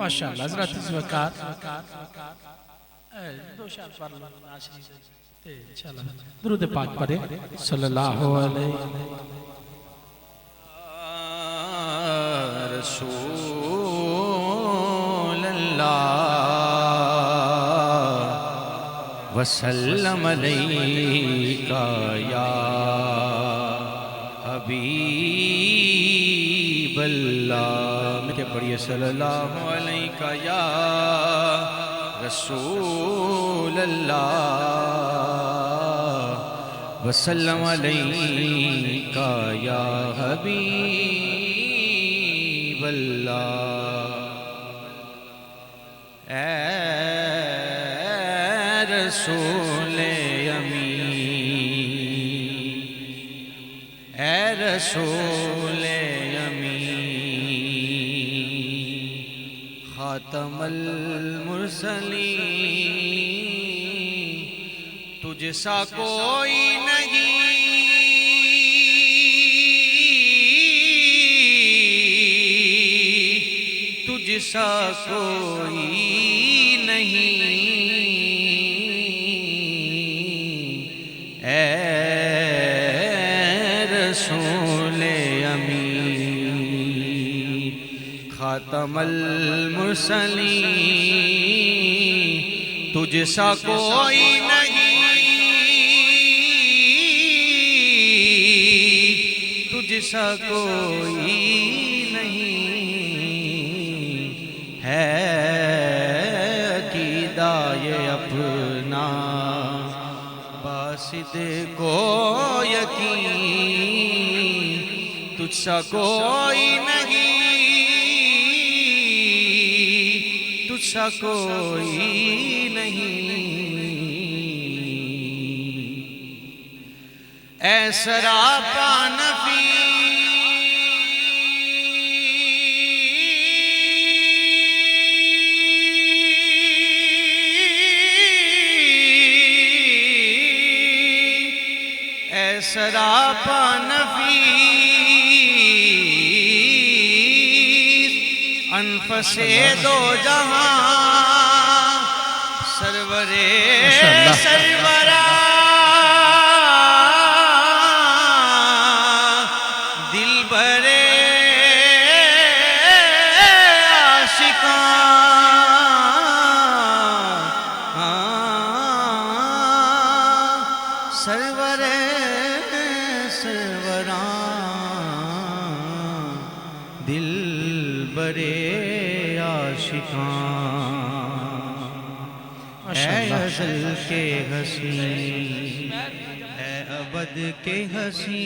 माशाअल्लाह हज़रत इस वक़्त दो शार पढ़ लो नाशरी से इंशाअल्लाह दुरूद पाक पढ़े सल्लल्लाहु अलैहि रसूल अल्लाह वसल्लम अलैका या हबीब अल्लाह मैं क्या पढ़िए सल्लल्लाहु अलैका या रसूल अल्लाह वसल्लम अलैका या हबीब अल्लाह ए रसूल अमीन ए रसूल खातमल मुरसलीन तुझसा कोई नहीं तुझसा कोई नहीं ए रसूल अमीन खातमल मुरसलीन तुझसा कोई नहीं तुझसा कोई नहीं है अकीदा ये अपना बासिद को यकीन तुझसा कोई नहीं तुझसा कोई नहीं ऐसरा पानफी ऐसरा पानफी अनफसे दो जहां सरवरे सरवरा दिल भरे आशिका सरवरे सरवरा दिल बरे अज़ल के हसी है अबद के हसी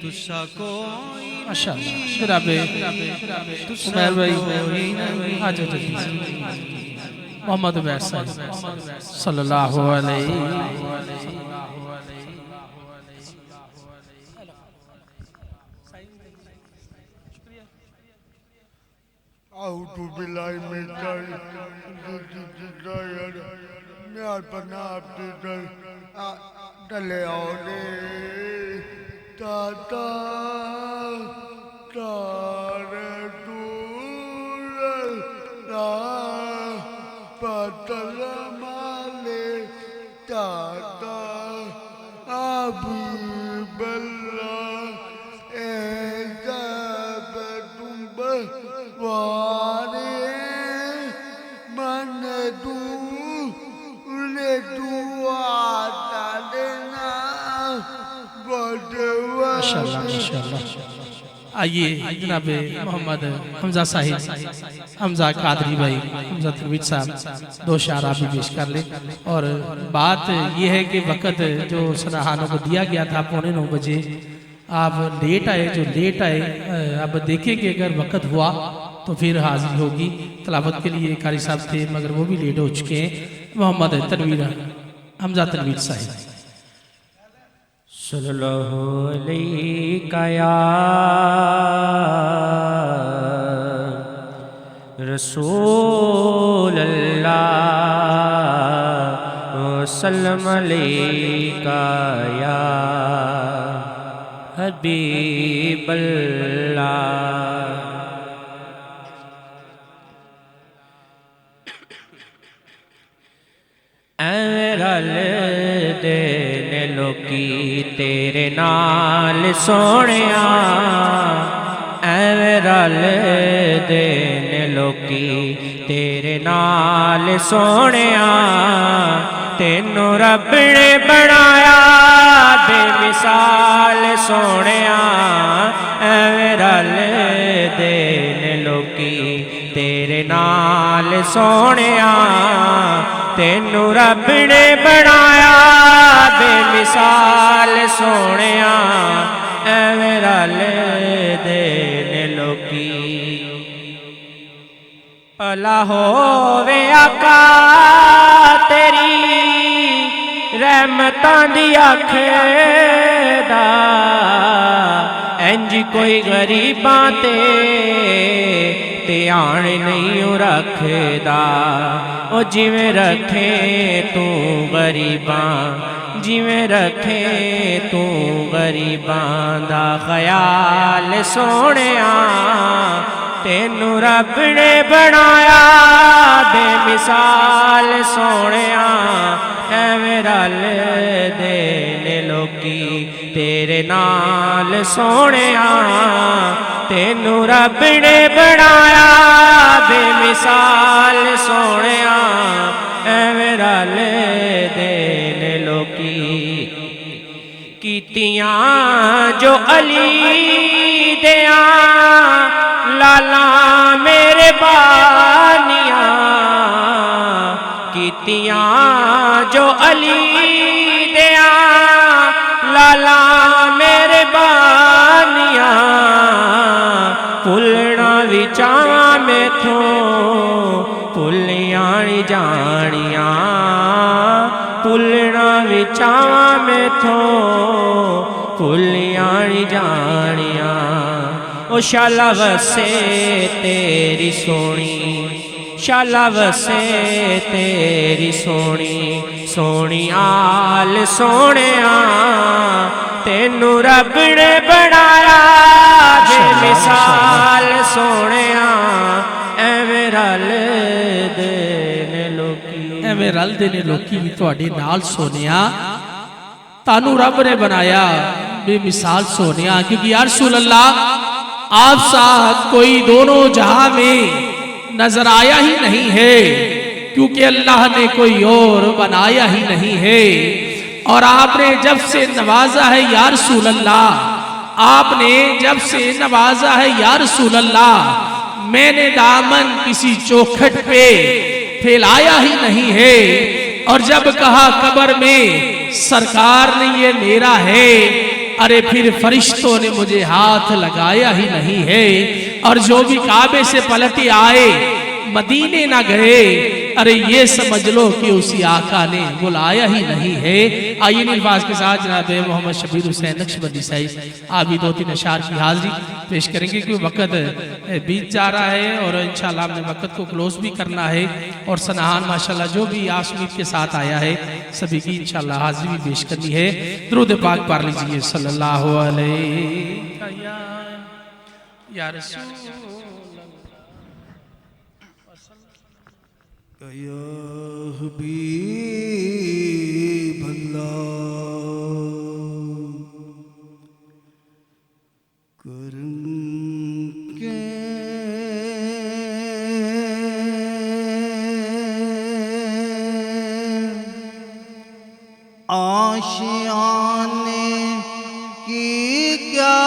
तुझसा कोई माशाअल्लाह जनाबे उमर भाई आ जाओ जल्दी मोहम्मद उमर साहब सल्लल्लाहु अलैहि आउटू बिलाई में चल मैं पना आपके डले आओ ताता तारे दूर ना पतल माले ताता अभी बल्ला माशाअल्लाह माशाअल्लाह आइए जनाब मोहम्मद हमजा साहिब हमजा कादरी भाई हमजा तनवीर साहब दो शार आप भी पेश कर ले और बात यह है कि वक़्त जो सनाहानों को दिया गया था 9:15 बजे आप लेट आए जो लेट आए अब देखेंगे अगर वक़्त हुआ तो फिर हाजिर होगी तलावत के लिए कारी साहब थे मगर वो भी लेट हो चुके हैं मोहम्मद तनवीर हमजा तनवीर साहिब सल्लल्लाहु अलैहि या रसूल अल्लाह सल्लम अलैका या हबीब अल्लाह। रल देने लोकी तेरे नाल सोहणिया, ऐवें रल देने लोकी तेरे नाल सोहणिया। तेनू रब ने बनाया बेमिसाल सोहणिया, ऐवें रल देने लोकी तेरे नाल सोहणिया। तेनू रब ने बनाया बेमिसाल सोहणिया, ऐवें रल देने लोकी। भला होवे आका तेरी रहमतां दी आखेदा, इंज कोई गरीबां ते ध्यान नहीं रखदा। ओ जिवें रखे तू गरीबां, जिवें रखे तू गरीबां दा ख्याल सोहणिया। तेनू रब ने बनाया बेमिसाल सोहणिया, ऐवें रल देने लोकी तेरे नाल सोहणिया। तेनू रब ने बनाया बेमिसाल सोहणिया, ऐवें रल देने लोकी। कीतियां जो अली दियां लाला मेरे बानियां, कीतियां जो अली दियां लाला मेरे बानियां। भुलना विचां मैथों भुलियां नी जानियां, भुलना विचां मैथों भुलियां नी जानियां। ओ शाला वसे तेरी सोनी, शाला वसे तेरी सोनी सोनी आल सोहणिया। तेनू रब ने बनाया बेमिसाल सोहणिया, ऐवें रल देने लोकी। ਐਵੇਂ ਰਲਦੇ ਨੇ ਲੋਕੀ ਵੀ ਤੁਹਾਡੇ ਨਾਲ ਸੋਹਣਿਆ। तानू रब ने बनाया बेमिसाल सोहणिया, क्योंकि या रसूल अल्लाह आप साहब कोई दोनों जहां में नजर आया ही नहीं है, क्योंकि अल्लाह ने कोई और बनाया ही नहीं है। और आपने जब से नवाजा है या रसूल अल्लाह, आपने जब से नवाजा है या रसूल अल्लाह, मैंने दामन किसी चौखट पे फैलाया ही नहीं है। और जब कहा कब्र में सरकार ने ये मेरा है, अरे फिर फरिश्तों ने मुझे हाथ लगाया ही नहीं है। और जो भी काबे से पलटे आए मदीने ना गए, अरे ये समझ लो कि उसी आका ने बुलाया ही नहीं है। आइए अल्फाज के साथ जनाब मोहम्मद शबीर हुसैन नक्शबंदी साहिब आप भी 2-3 अशार की हाजिरी पेश करेंगे, क्योंकि वक़्त बीत जा रहा है और इंशाल्लाह हमने वक़्त को क्लोज भी करना है। और सनाहान माशाल्लाह जो भी आसमीत के साथ आया है सभी की इंशाल्लाह हाजिरी भी पेश करनी है। दुरूद पाक पढ़ लीजिए सल्लल्लाहु अलैहि या रसूल या हबीब अल्लाह। करम के आशियाने की क्या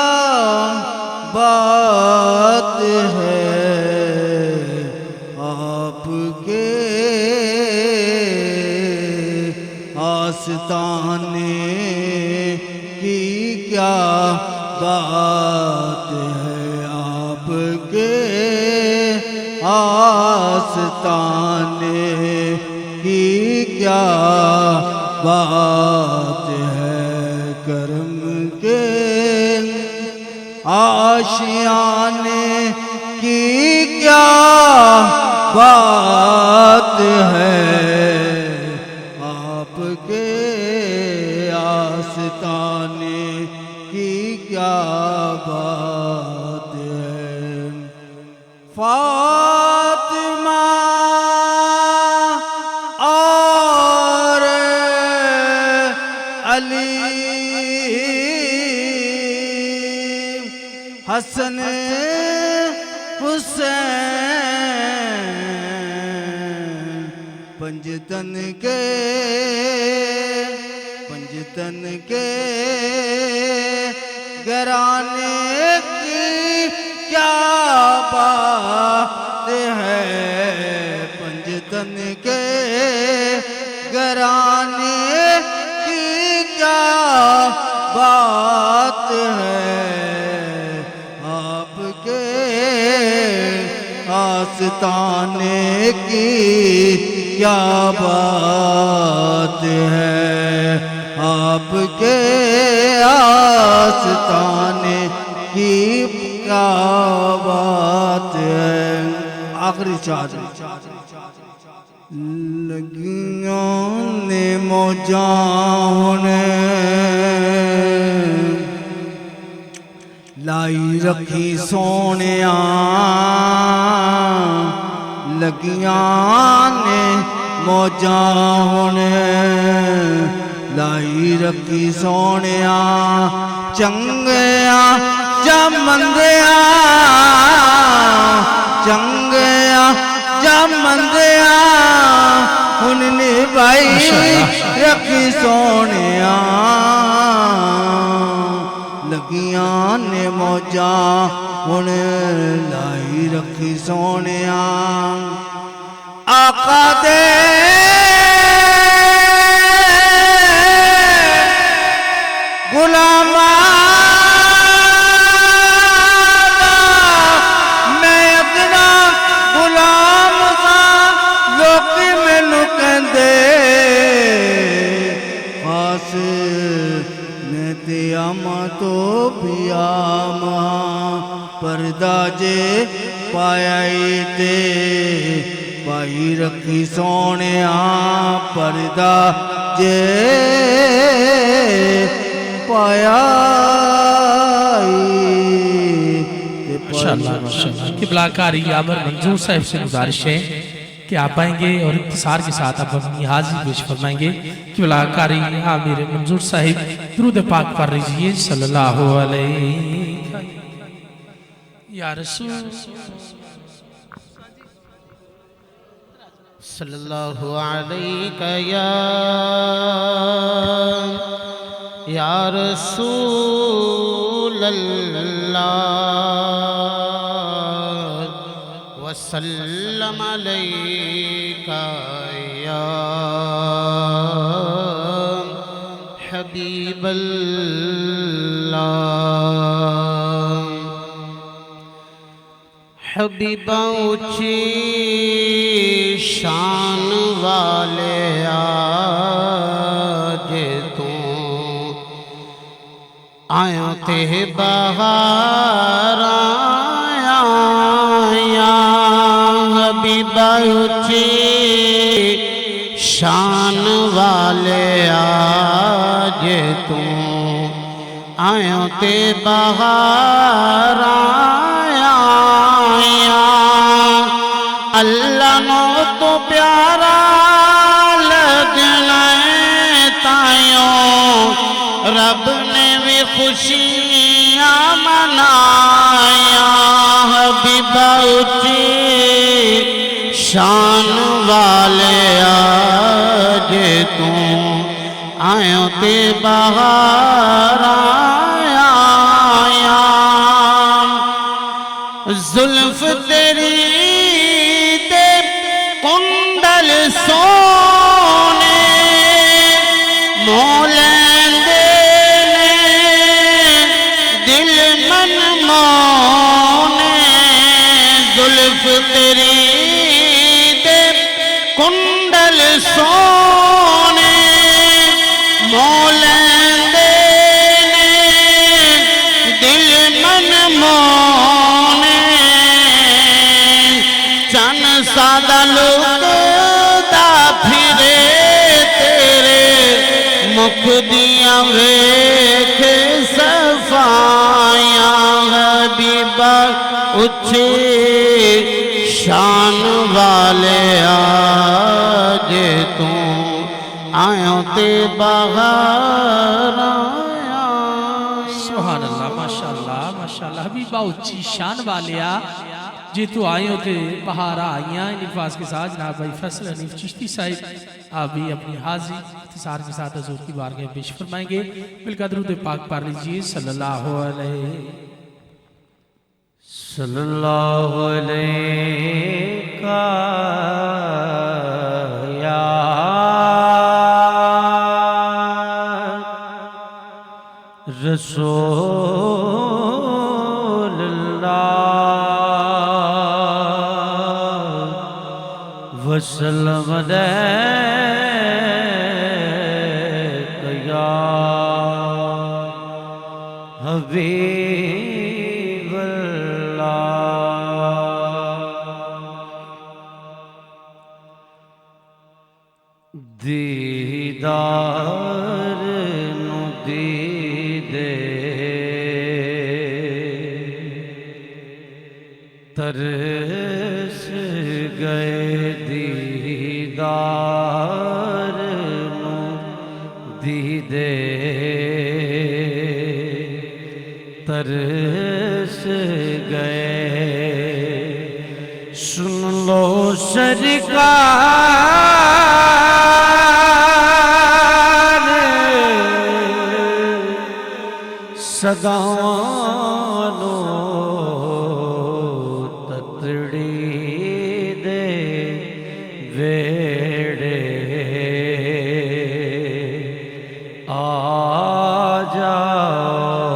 बात है, आपके आस्ताने की क्या बात है, आपके आस्ताने की क्या बात है। करम के आशियाने की क्या बात है, आपके आस्ताने की क्या बात है। फातिमा और अली, हसन हुसैन, पंजतन के घराने की क्या बात है। पंजतन के घराने की क्या बात है, आपके आस्ताने की क्या बात है, आपके आस्ताने की क्या बात है। आखिरी चार लगियों ने मौजां लाई रखी सोनिया, लगियां ने मौजां लाई रखी सोनिया, चंगिया जमंदिया, चंगिया जमंदिया, उनने भाई रखी सोनिया, लगियां ने मौजा हुण लाई रखी सोनिया। आका दे गुलामा मैं अपना गुलाम सा, लोग मैनू कहंदे खास मैं ते आमा तो भी आमा, पर्दा जे पाया ते पाई रखी सोनिया, पर्दा जे पाया। माशाअल्लाह माशाअल्लाह। क़िबला कारी आमिर मंजूर साहब से गुजारिश है कि आप आएंगे और इंतसार के साथ आप अपनी हाजिरी पेश फरमाएंगे। क़िबला कारी आमिर मंजूर साहब दुरूद पाक पढ़ लीजिए सल्लल्लाहु अलैहि या रसूल सल्लल्लाहु अलैहि या रसूल अल्लाह वसल्लम अलैका या हबीब अल्लाह। हबीबा ऊंची शान वाले आज तू आया ते बहार आया, हबीबा ऊंची शान वाले आज तू आया ते बहार आया, अल्लाह नो तो प्यारा लगना तायों, रब ने भी खुशियाँ मनाया। हबीबा ऊंची शान वाले आज तू आयो ते बहार आया, जुल्फ तेरी दे कुंडल सोने मोलेंदे ने दिल मन मोने, जुल्फ तेरी दे कुंडल सोने मोलेंदे ने दिल मन मोने, चन सादा लुकदा फिरे तेरे मुख दियां वेख सफाया हबीबा उच्चे शान वाले आज तू आयो ते बाहर आया। सुभान अल्लाह माशाअल्लाह माशाअल्लाह हबीबा उच्ची शान वालिया जे तू आयो थे बहारा आइया। इन अल्फाज के साथ जनाब भाई फैसल हनीफ चिश्ती साहिब आप भी अपनी हाजिरी इख्तिसार के साथ हजूर की बारगाह में पेश फरमाएंगे। मिलकर दरूद पाक पढ़ लीजिए सल्लल्लाहु अलैका या रसूलल्लाह वसल्लम अलैका या हबीबल्लाह। दीदार नु दीदे तरस गए दीदार नु दीदे तरस गए। सुन लो सरकार सदानो ततड़ी दे वेड़े आ जाओ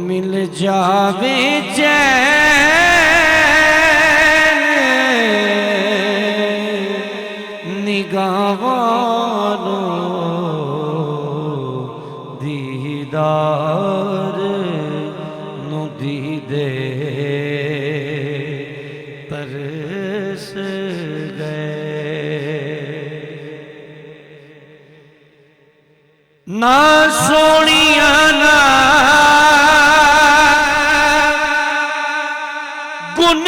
मिल जावे चैन निगाहों दीदार नु दीदे तरस गए। ना सोनिया ना गुन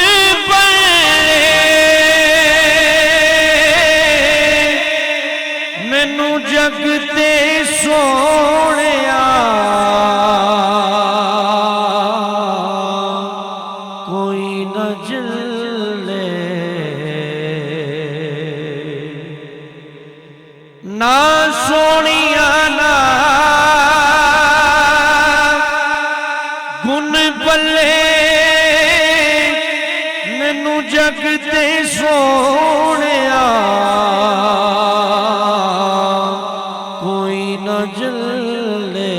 मैनू जगते सोनिया कोई न जले। ना सोनिया ना गुन बल्ले मैनू जगते सोनिया जले।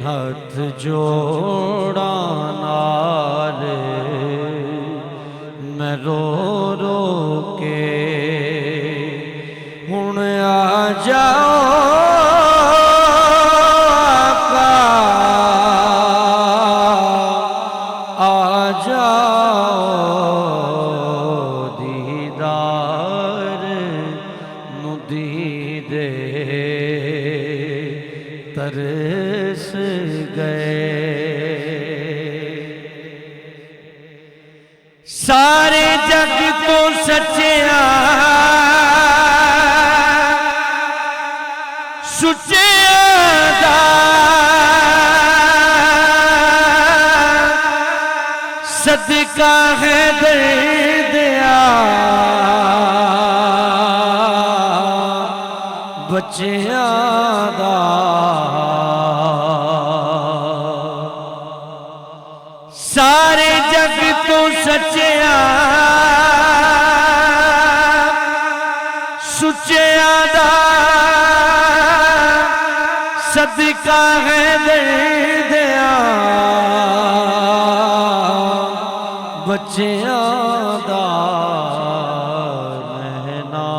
हाथ जोड़ा नाल मैं रो रो के हुण आ जाओ आका आ जाओ दीदार नु दीदे तरस गए। सारे जग तो सच्चिया सुचिया दा सदका है दर्दिया बच्चिया दा। सारे जग तो सच्चिया सुचिया दा सदका है दर्दिया बच्चिया दा। नैना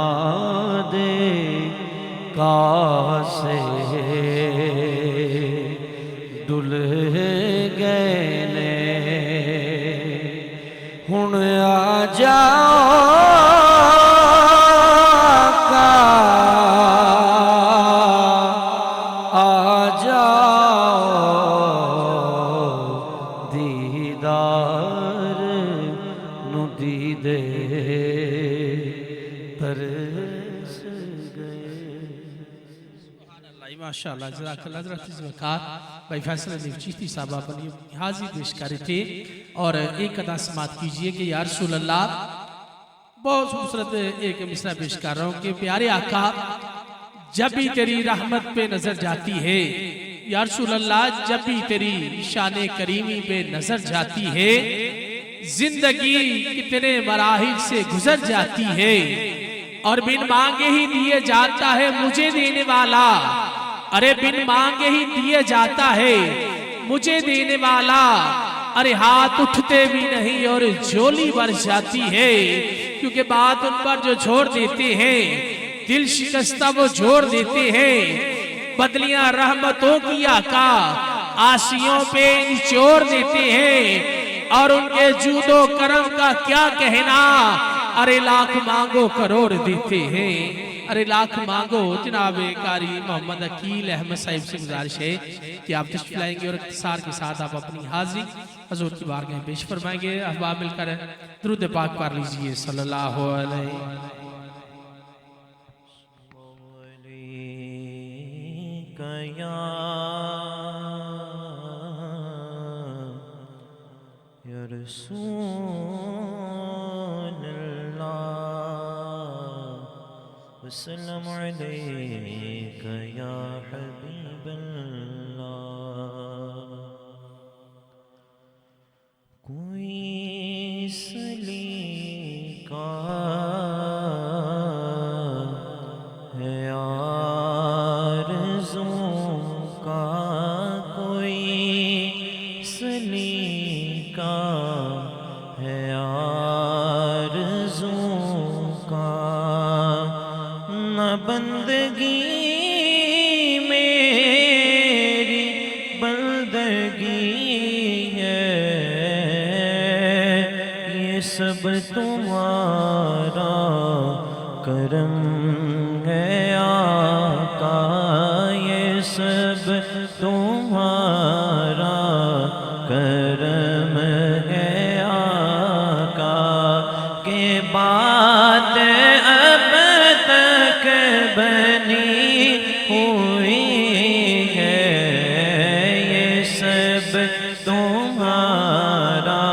दे कासे डुल गए ने आ जाओ आका, आ जाओ दीदार नु दीदे तरस गए। माशाअल्लाह जज़ाकल्लाह। हज़रत ज़ुल्फ़िकार भाई फैसल अली चिश्ती साहब अपनी हाजिर पेश कर रहे थे और एक अदा समात कीजिए कि या रसूल अल्लाह, बहुत खूबसूरत एक मिसरा पेश कर रहा हूँ कि प्यारे आका, जब भी तेरी रहमत पे नजर जाती है या रसूल अल्लाह, जब भी तेरी शान करीमी पे नजर जाती है, जिंदगी कितने मराहिल से गुजर जाती है और बिन मांगे ही दिए जाता है मुझे देने वाला। अरे बिन मांगे ही दिए जाता है मुझे देने वाला। अरे हाथ उठते भी नहीं और झोली भर जाती है, क्योंकि बात उन पर जो छोड़ देते हैं, दिल शिकस्ता वो जोड़ देते हैं। बदलियां रहमतों की आका आसियों पे निचोड़ देते हैं और उनके जूदो करम का क्या कहना। अरे लाख मांगो करोड़ देते हैं। अरे लाख मांगो। जनाब कारी मोहम्मद अकील अहमद साहिब से गुजारिश है कि आप तशरीफ लाएंगे और इख्तिसार के साथ आप अपनी हाजिरी हजूर की बारगाह में पेश फरमाएंगे। अहबाब मिलकर दुरूद पाक पढ़ लीजिए सल्लल्लाहु अलैहि या रसूल वसल्लम अलैका या हबीबल्लाह। कोई सलीका है आरज़ों का, कोई सलीका है आरज़ों का, न बंदगी मेरी बंदगी है, ये सब तुम्हारा करम है आका, ये सब तुम्हारा करम है आका। के बात अब तक बनी हुई है, ये सब तुम्हारा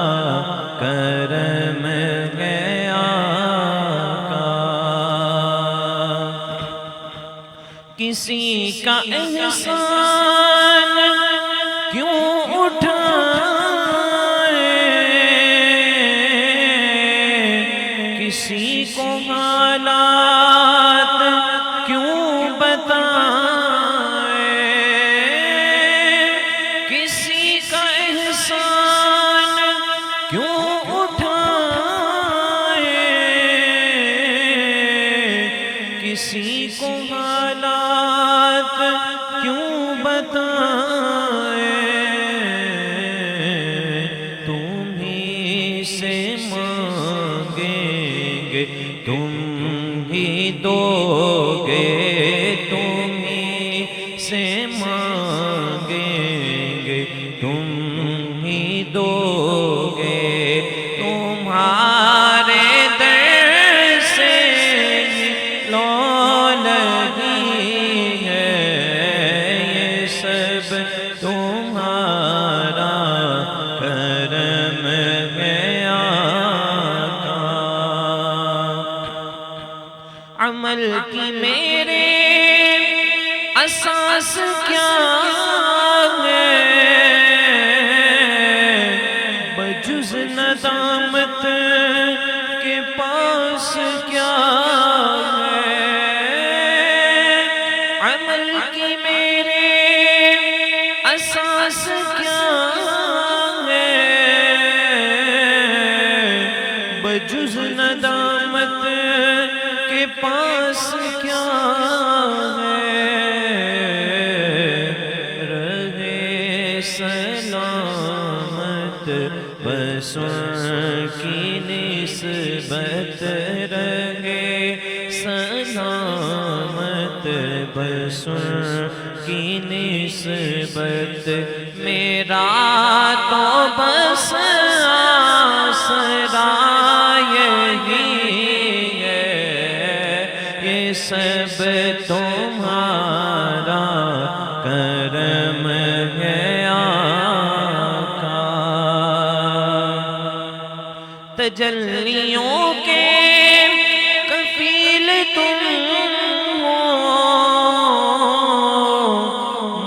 करम है आका। किसी का एहसान क्यों उठाए, किसी को हालात क्यों बताए, किसी का एहसान क्यों उठाए, किसी को हालात क्यों बताए। तुम्हीं से मांगेंगे तुम ही दोगे, तुम्हीं से मांगेंगे तुम ही दोगे। तुम्हारे दर से लो लगी है, ये सब तुम्हारा करम है आका। अमल की मेरे असास क्या है, बजुज़ नदामत के पास क्या है। अमल की मेरे असास क्या है, बजुज़ नदामत के पास क्या है। रहे सलामत बस की निस्बत रहे सलामत, बस की निस्बत। मेरा तो बस आसरा यही है, ये सब तुम्हारा करम है आका। तजल्लियों के कफील तुम हो,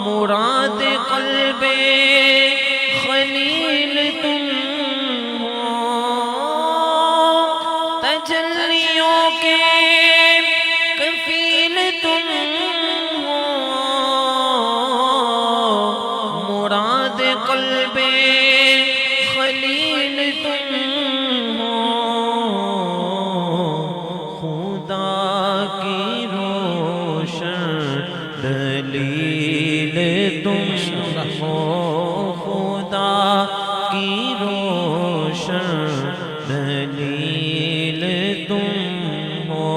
मुराद क़ल्बे खलील तुम हो। तजल्लियों के कफील तुम हो, मुराद क़ल्बे खलील तुम हो। खुदा की रोशन दलील तुम हो, खुदा की रोशन दलील तुम हो।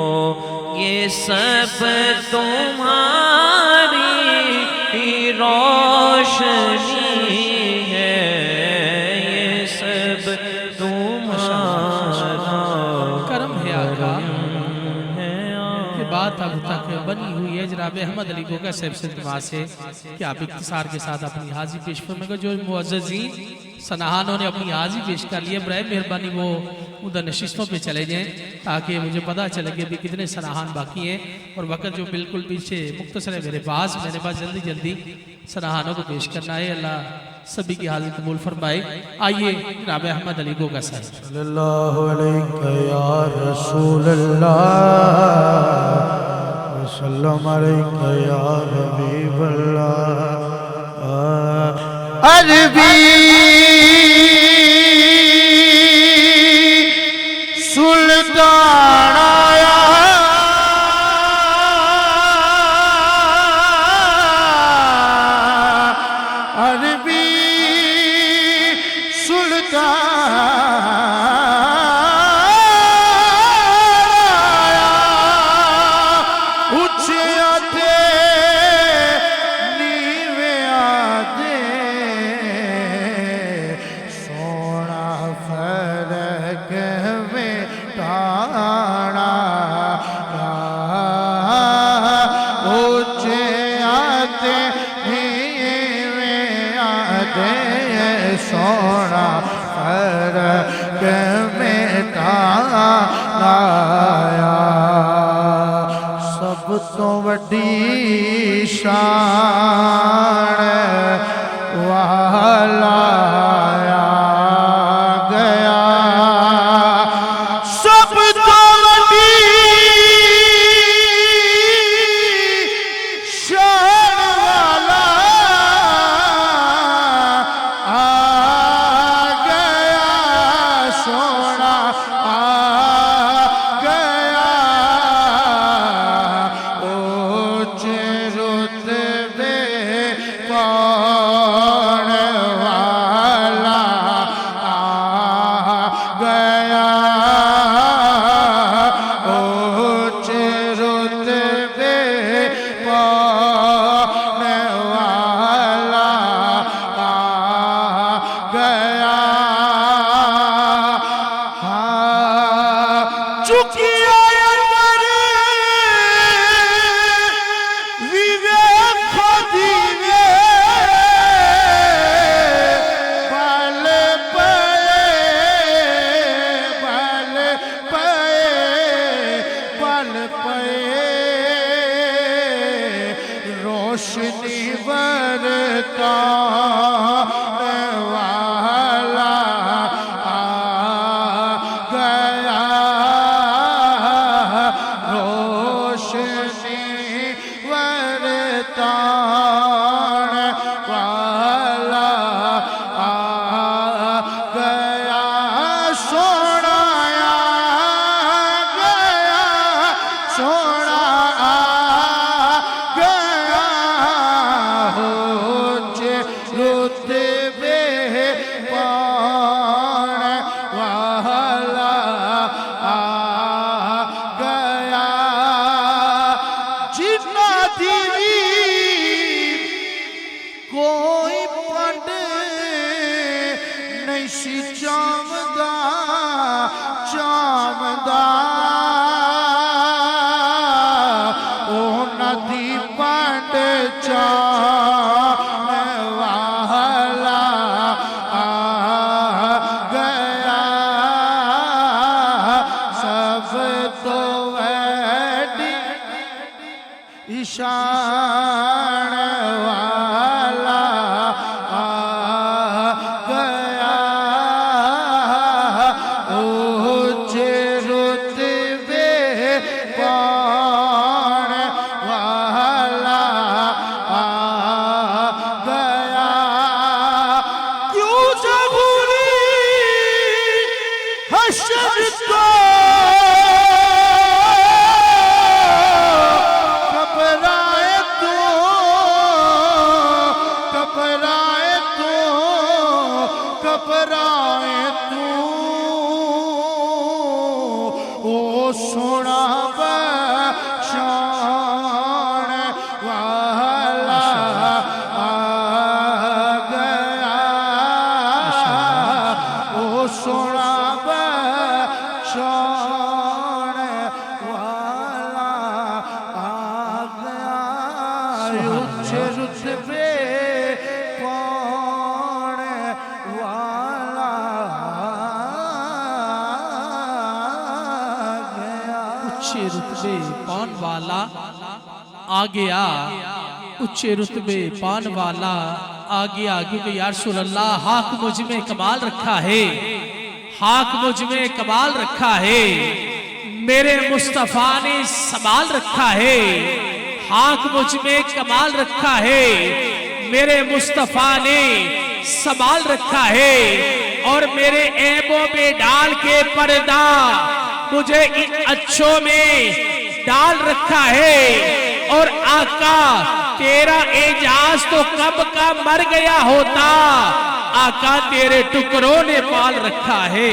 ये सब तुम्हारी रोशनी है, ये सब तुम्हारा करम है आका। है। ये बात अब तक बनी हुई है जनाब अहमद अली गोगा साहब से दुआ से कि आप इख्तिसार के साथ अपनी हाजी पेश फरमाएंगे। जो मुअज़्ज़ज़ीन सनाहानों ने अपनी हाजी पेश कर लिया, बराए मेहरबानी वो उधर नशिस्तों पे चले जाएं ताकि मुझे पता चले कि अभी कितने सनाहान बाकी हैं। और वक्त जो बिल्कुल पीछे मुख्तसर है मेरे पास जल्दी जल्दी सनाहानों को पेश करना है। अल्लाह सभी की हाजिर कबूल फरमाए। आइए जनाब अहमद अली गोगा साहब। सल्लल्लाहु अलैहि या रसूल अल्लाह, वसल्लम अलैका या हबीब अल्लाह। अरबी सुल्तान आया, अरबी सुल्तान उच्चिया थे नीवे आदे, सोना फरक में टाणा। उच्चिया थे नीवे आदे, सोना फरक में टाणा। सब तो वड्डी शान वाला आ गया, सब तो वड्डी शान वाला आ गया, सोना आ गया। ऊंचे रुतबे पाने वाला आ गया, ऊंचे रुतबे पाने वाला आ गया। चुकिया अंदर विवेक दीवे, बल पे बल पे बल पे रोशनी बरता वाला आ गया, रोशनी बरतान वाला आ गया, सोना आ गया, सोना आ गया। हो रुतबे पा सी चामदा चामदा ओ नदी पंड चान वाला आ गया सब तो वैडी ईशान वाला आ गया ऊंचे रुतबे पान वाला आ गया क्यों जबूरी हशर को घबराए तो घबराए तो घबराए तो ओ सोना बशान वाला आ गया ओ सोना बशान वाला आ गया ऊंचे रुतबे पान वाला आ गया उच्चे रुतबे पान वाला आ गया, उच्चे रुतबे पान वाला आ गया। क्योंकि या रसूल अल्लाह हाक मुझ में कमाल रखा है, हाक मुझ में कमाल रखा है, मेरे मुस्तफा ने संभाल रखा है। हाक मुझ में कमाल रखा है, मेरे मुस्तफा ने संभाल रखा है। और मेरे ऐबों में डाल के पर्दा मुझे इन अच्छों में डाल रखा है। और आका तेरा एजाज तो कब का मर गया होता, आका तेरे टुकड़ों ने पाल रखा है,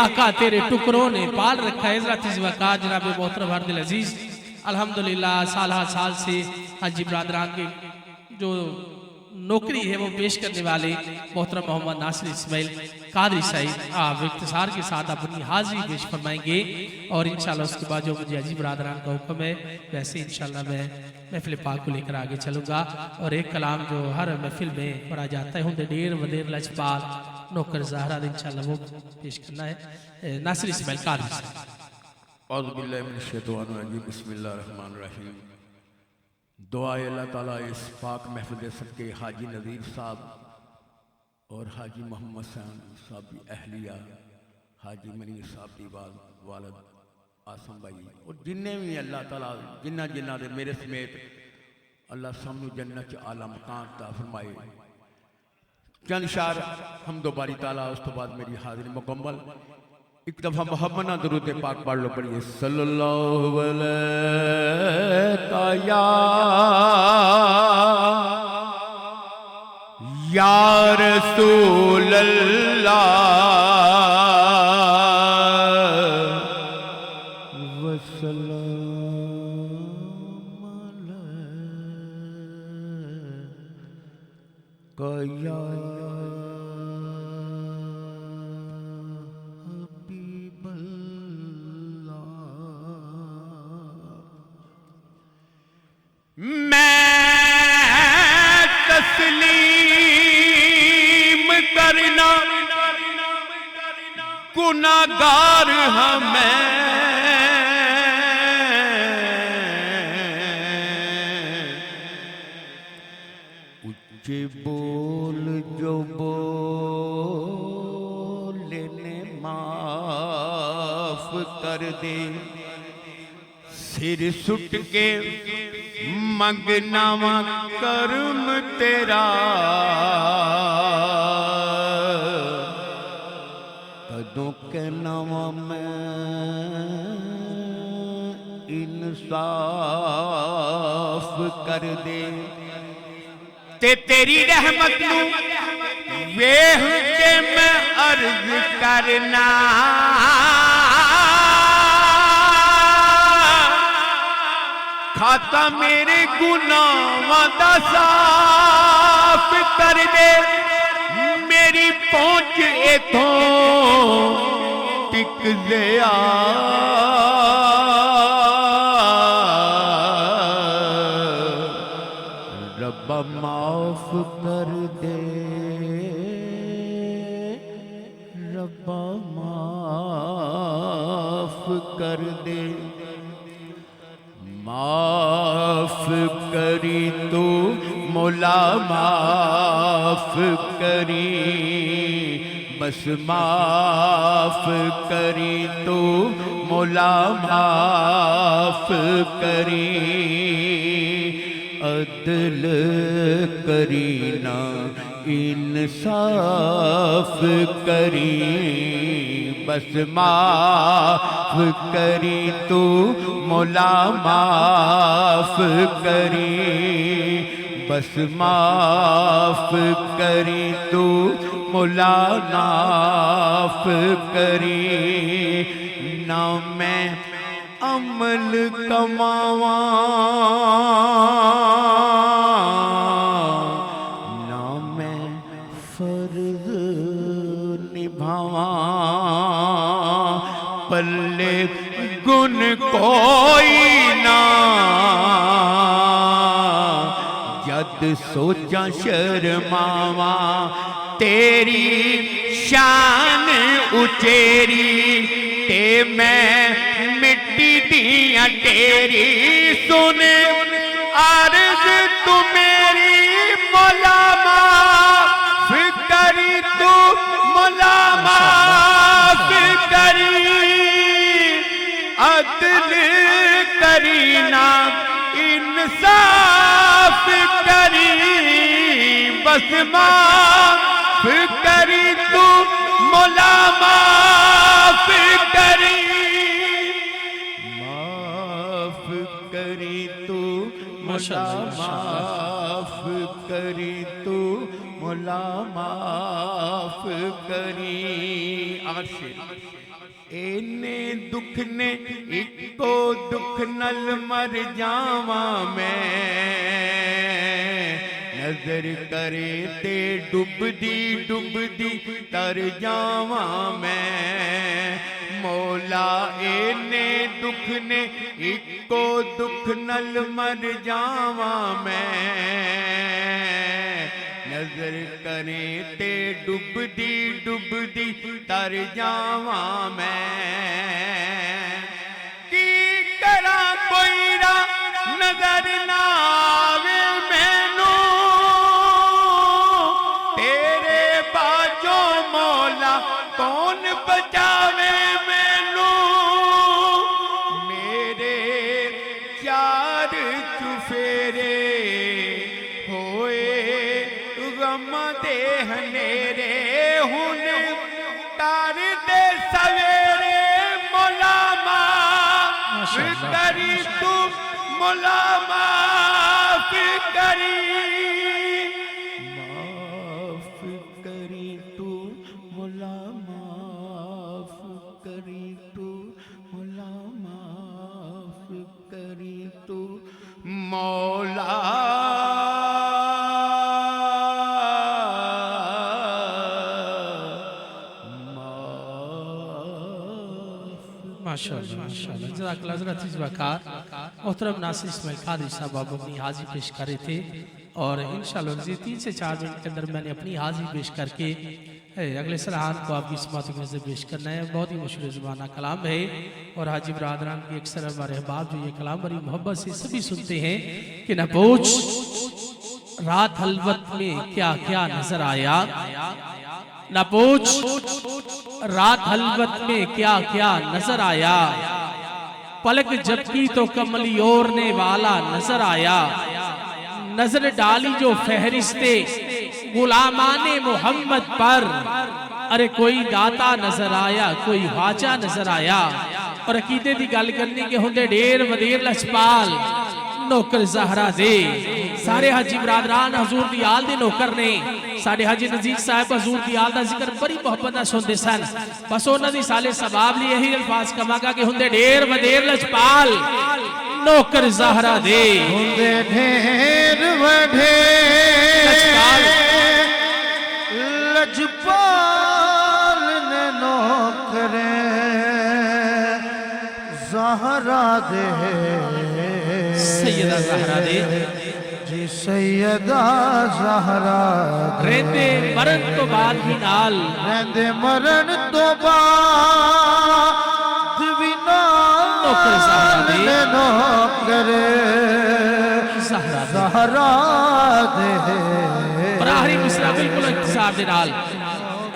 आका तेरे टुकड़ों ने पाल रखा है। वक़ात जनाब मोहतरम हरदिल अजीज अल्हम्दुलिल्लाह साल से हाजी ब्रादरान की जो नौकरी है वो पेश करने वाले मोहतरम मोहम्मद नासिर इस्माइल कादरी साहिब आप इख्तिसार के साथ अपनी हाजिरी पेश फरमाएंगे। और इंशाल्लाह उसके बाद जो मुझे अजीब ब्रादरान का हुक्म है वैसे इंशाल्लाह मैं महफिल पाक को लेकर आगे चलूँगा। और एक कलाम जो हर महफिल में पढ़ा जाता है होंगे डेर वदेर लजपाल नौकर ज़हरा इंशाल्लाह वो पेश करना है नासिर इस्माइल कादरी साहिब। बिस्मिल्लाहिर्रहमानिर्रहीम। दुआ अल्लाह ताला इस पाक महफिल दे सदके हाजी नज़ीर साहब और हाजी मोहम्मद साहब की अहलिया, हाजी मनीर साहब की वालद आसम भाई और जिन्हें भी अल्लाह ताला जिन्ना जिन्ना दे मेरे समेत अल्लाह सामू जन्नत च आला मकान ता फरमाए। चंद शार हम दो बारी ताला उस तो बाद मेरी हाजिरी मुकम्मल। एक दफा मोहम्मद ना दरूद पाक पढ़ लो, पढ़िए सल्लल्लाहु अलैहि या रसूल अल्लाह वसल्लम अलैका गुनाहगार हमें उच्चे बोल जो बोले ने माफ कर दे। सिर सुट के मंगनावा कर्म तेरा कदों के नामा में इंसाफ कर दे। ते तेरी रहमत नू वेख के मैं अर्ज करना खाता मेरे गुनाहों दा साफ कर दे। मेरी मेरी पहुंच इथों टिक गया रब्बा माफ कर दे रब्बा माफ कर दे माफ करी तो मौला माफ करी बस माफ करी तो मौला माफ करी अदल करी ना इंसाफ करी बस माफ करी तो मौला माफ करी बस माफ करी तो मौला माफ करी ना मैं अमल कमावा ना मैं फर्ज निभावा पल्ले गुन कोई ना जद सोचा शर्मावा तेरी शान उचेरी ते मैं मिट्टी दिया तेरी सुन अर्ज तू मेरी मौला माफ करी तू मौला माफ करी अदल करी ना इंसाफ करी बस माफ करी तू मौला माफ करी माफ करी तू मौला माफ करी तू मौला माफ करी आगे इन्ने दुख ने इको दुख नल मर जावा मैं नजर करे ते डुबदी डुबदी तर जावा मैं मौला इन्ने दुख ने इको दुख नल मर जावा मैं नजर करे ते डुबदी डुबदी तर जावा मैं की करा कोई रा नजर ना आवे मैनू तेरे बाजो मौला कौन बचावे मैनू मेरे चार चुफेरे होए गम दे हनेरे हुन तार दे सवेरे मौला माफ करी तू मौला माफ करी तू मौला माफ करी तू मौला माफ करी तू मौला माशाअल्लाह माशाअल्लाह जज़ाकल्लाह हज़रत वक़ार मोहतरम नासिर इस्माइल कादरी साहब आप अपनी हाजिरी पेश कर रहे थे और इंशाअल्लाह 3 से 4 मिनट के अंदर मैंने अपनी हाजिरी पेश करके अगले सलाहान को आपकी समात की नजर पेश करना है। बहुत ही मशहूर ज़ुबाना कलाम है और हाजी बरादरान के अक्सर हमारे अहबाब जो ये कलाम बड़ी मोहब्बत से सभी सुनते हैं कि न पूछ रात हलवत में क्या क्या नजर आया न पूछ रात हलवत में क्या क्या नजर आया पलक झपकी तो कमली ओढ़ने वाला नजर आया नजर डाली जो फहरिस्ते गुलामाने मोहम्मद पर अरे कोई दाता नजर आया कोई वाचा नजर आया और अकीदे की गल करनी के होंदे ढेर वधेर लछपाल नौकर ज़हरा दे सारे हाजी बरादरान हजूर दी आल दे नौकर ने साडे हाजी नजीर साहब हजूर दी आल दा जिक्र बड़ी मोहब्बत नाल सुनदे सन बस उन्हां दी साले सबाब लिए यही अल्फाज कमागा के हुंदे ढेर वधेर लछपाल नौकर ज़हरा दे हुंदे ढेर वधेर लजपाल ने नौकरे ज़हरा दे सैयदा ज़हरा दे जी सैयदा ज़हरा रहते मरण तो बाद भी नाल रहंदे मरण तो बाद भी नाल नौकर ज़हरा दे नौकरे ज़हरा दे पर आखिरी मिसरा बिल्कुल इख्तिसार दे नाल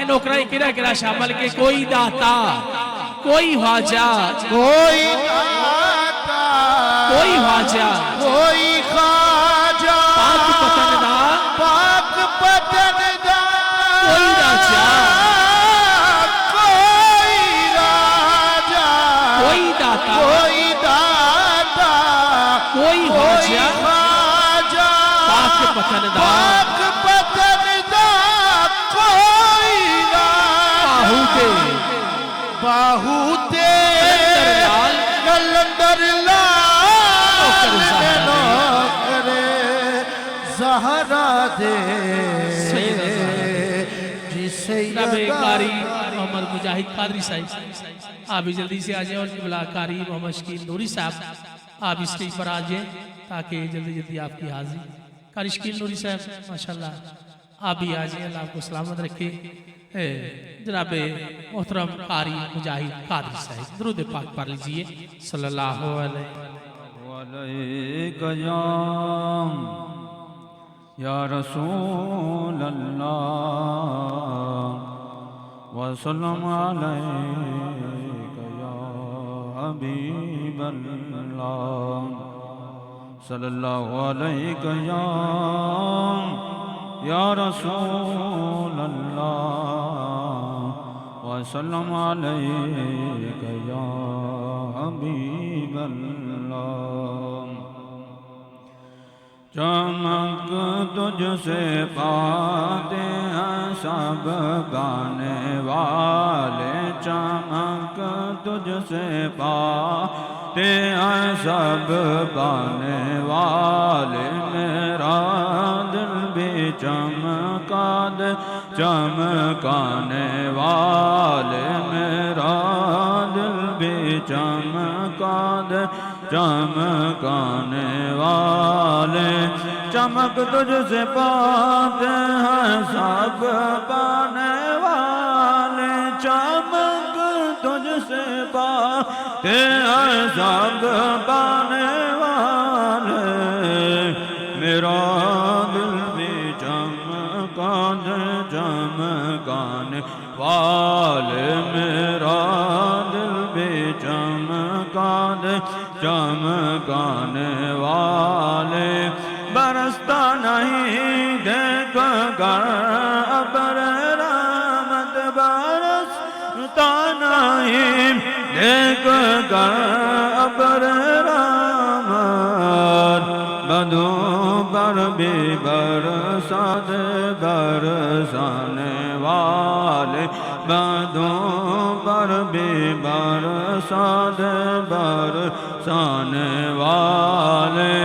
ए नौकरा किहड़ा किहड़ा शामिल के कोई दाता कोई ख्वाजा कोई दाता कोई ख्वाजा कोई ख्वाजा पाक पतन दा पाक पतन दा कोई राजा कोई राजा कोई दाता कोई दाता कोई ख्वाजा ख्वाजा पाक पतन दा पाक पतन दा कोई राजा बाहू दे कलंदर लाल नौकरे ज़हरा दे जिसे कारी मोहम्मद मुजाहिद कादरी साहब आप भी जल्दी से आ जाए और किबला कारी मोहम्मद शकील नूरी साहब आप स्टेज पर आ जाए ताकि जल्दी जल्दी आपकी हाजिरी कारी शकील नूरी साहब माशाल्लाह आप भी आ जाए अल्लाह आपको सलामत रखे जनाब मोहतरम कारी मुजाहिद कादरी साहब दुरूद पाक पढ़ लीजिए सल्लल्लाहु अलैहि या रसूल अल्लाह वसल्लम अलैका या हबीब अल्लाह सल्लल्लाहु अलैका या रसूल अल्लाह वसल्लम अलैका या हबीब अल्लाह चमक तुझसे पाते हैं सब गाने वाले चमक तुझसे पाते हैं सब गाने वाले मेरा दिल भी चमका दे चमकाने वाले मेरा दिल भी चमका दे चमकाने वाले चमक तुझसे पाते हैं सब पाने वाले चमक तुझसे पाते हैं सब पाने वाले मेरा दिल भी चमका दे चमकाने वाले मेरा दिल भी चमका दे चमकाने वाले बरसता नहीं देख कर अबर रहमत बरसता नहीं देख कर अबर रहमत बदू पर भी बरसात बरसाने वाले बदू पर भी बरसात बरसाने वाले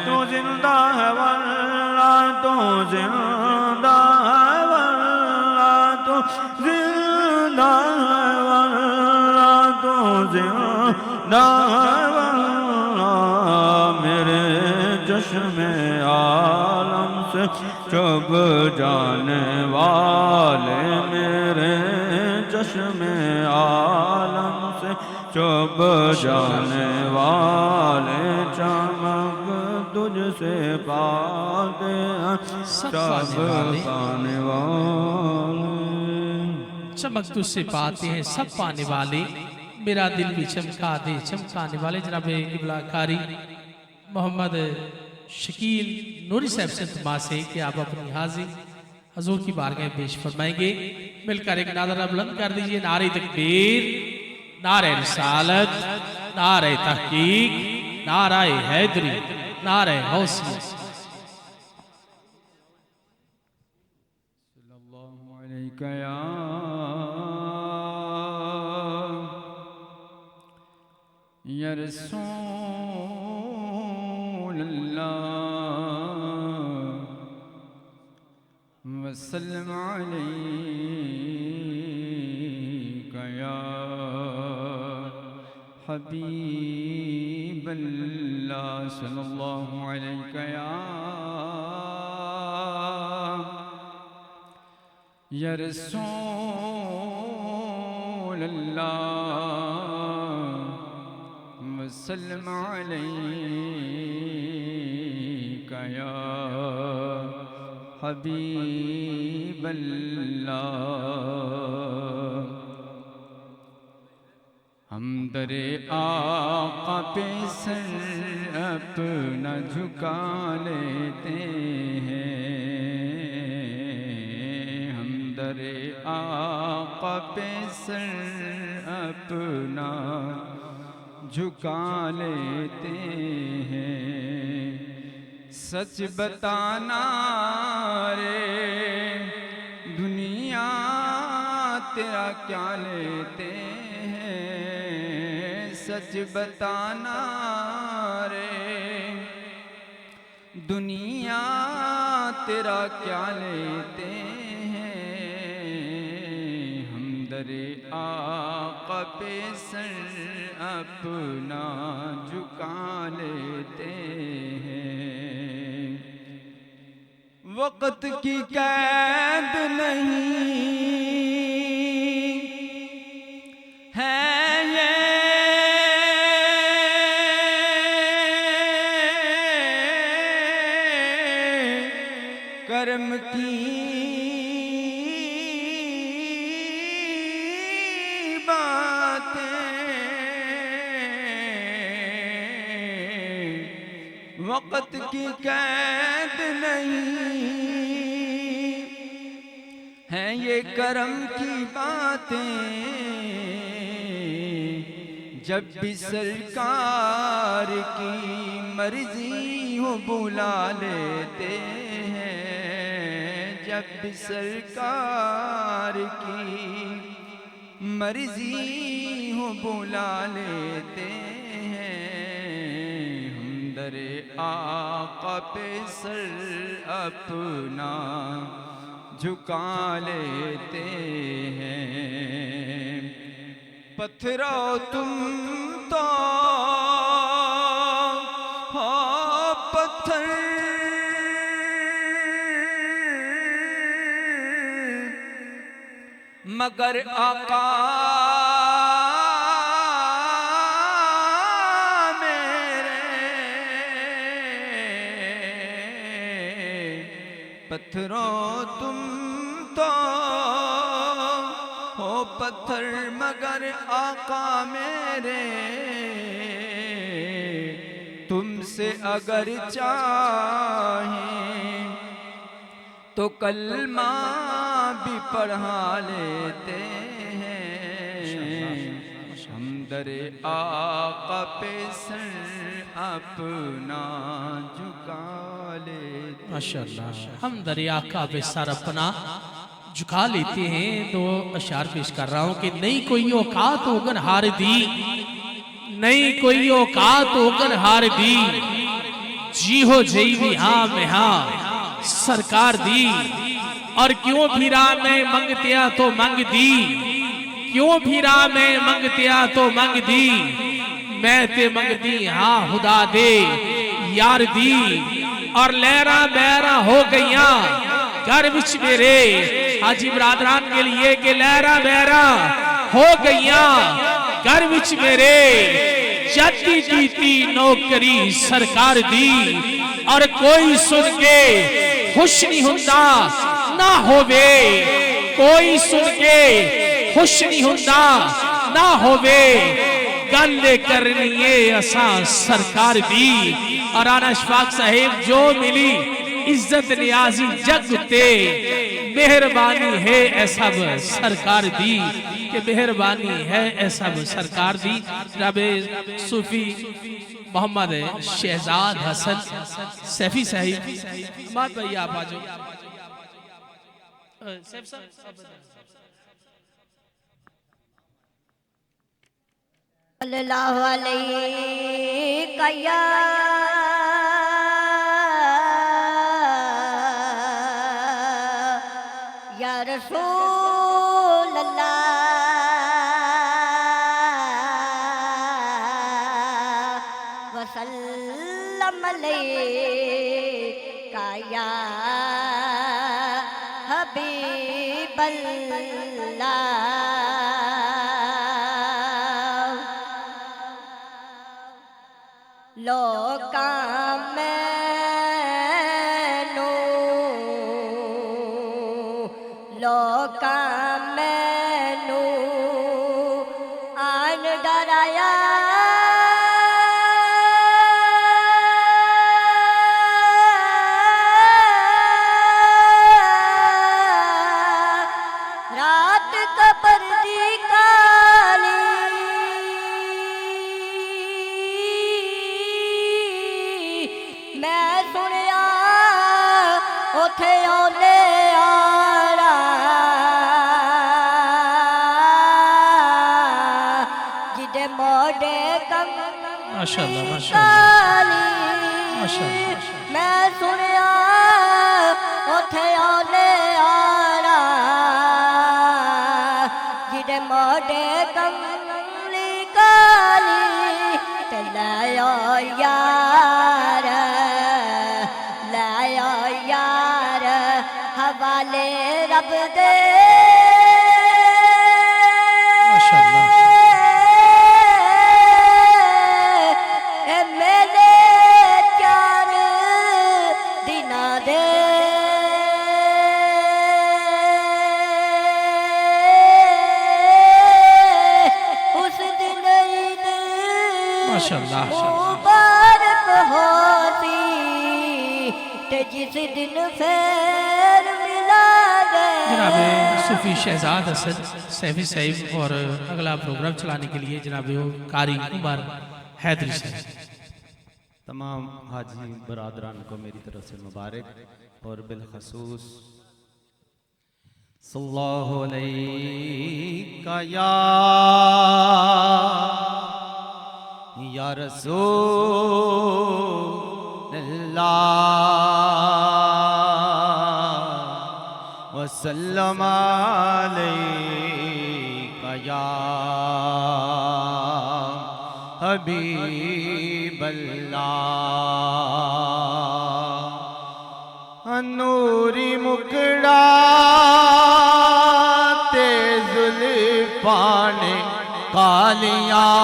तू जिंदा है वल्ला तू जिंदा है वल्ला तू जिंदा है वल्ला तू जिंदा है वल्ला मेरे चश्मे आलम से चुभ जाने वाले मेरे चश्मे आलम से चुभ जाने वाले चमक तुझसे पाते हैं सब पाने वाले चमक तुझसे पाते हैं सब पाने वाले मेरा दिल भी चमका दे चमकाने वाले जनाब किबला कारी मोहम्मद शकील नूरी साहब से इल्तिमास है कि आप अपनी हाजिर हजूर की बारगाह में पेश फरमाएंगे मिलकर एक नारा बुलंद कर दीजिए नारे तकबीर नारे रिसालत नारे तहकीक नारा हैदरी नारे हौसला सल्लल्लाहु अलैका या रसूल अल्लाह वसल्लम अलैका या हबीब अल्लाह सल्लल्लाहु अलैका या रसूल अल्लाह वसल्लम अलैका या हबीब अल्लाह। हम दरे आका पे सर अपना झुका लेते हैं, हम दरे आका पे सर अपना झुका लेते हैं। सच बताना रे दुनिया तेरा क्या लेते हैं, सच बताना रे दुनिया तेरा क्या लेते हैं। हम दरे आका पे सर अपना झुका लेते हैं। वक्त की कैद नहीं है ये, कर्म की वक़्त की कैद नहीं है ये करम की बातें। जब भी सरकार की मर्जी हो बुला लेते हैं, जब भी सरकार की मर्जी हो बुला लेते हैं। दरे आका पे सर अपना झुका लेते हैं। पत्थरों तुम तो हो पत्थर, मगर आका पत्थरों तुम तो हो पत्थर, मगर आका मेरे तुमसे अगर चाहें तो कलमा भी पढ़ा लेते हैं। हम दरे आका पे सर अपना झुका लेते। माशाअल्लाह, हम दरिया का पे सर अपना झुका लेते हैं। तो अशार पेश कर रहा हूं कि नहीं कोई औकात होगन हार दी, नहीं कोई औकात होगन हार दी, जी हो जई भी हाँ में हाँ सरकार दी। और क्यों फिरा मैं मंगतिया तो मंग दी, क्यों फिरा मैं मंगतिया तो मंग दी, मैं ते मंगती हाँ खुदा दे यार दी। और लहरा बहरा हो गईया घर विच मेरे, हाजी बरादरान के लिए कि लहरा बहरा हो गईया घर विच मेरे, जाती कीती नौकरी सरकार दी। और कोई सुन के खुश नहीं हुंदा ना होवे, कोई सुन के खुश नहीं हुंदा ना होवे, गल करनी है असा सरकार दी। और आना अशफाक साहिब जो मिली इज्जत नियाजी जग ते, मेहरबानी है ऐसा सरकार दी, कि मेहरबानी है ऐसा सरकार दी। जनाब सूफी मोहम्मद शहजाद हसन सैफी साहिब, बात भाई आप आ जाओ। सल्लल्लाहु अलैहि या रसूल अल्लाह वसल्लम अलैका या हबीब अल्लाह। लोका मैनू आन डराया रात कबर दी काली मैं सुनिया उथे औले आड़ा जिदे मोडे कम माशाअल्लाह माशाअल्लाह माशाअल्लाह। मैं सुनिया उथे औले आड़ा जिदे मोडे कमली काली ते लायो यार हवाले रब दे ए मेले चार दिना दे उस दिन ईद माशाअल्लाह मुबारक होती ते जिस दिन फेर मिला दे। जनाब सूफी शहजाद असद सैफी साहिब और अगला प्रोग्राम चलाने के लिए जनाब कारी उमर हैदरी साहब। तमाम हाजी बरादरान को मेरी तरफ से मुबारक और बिलखसूस सल्लल्लाहु अलैका या रसूल अल्लाह वसल्लम अलैका या हबीब अल्लाह। नूरी मुकड़ा ते जुल्फाने कालियां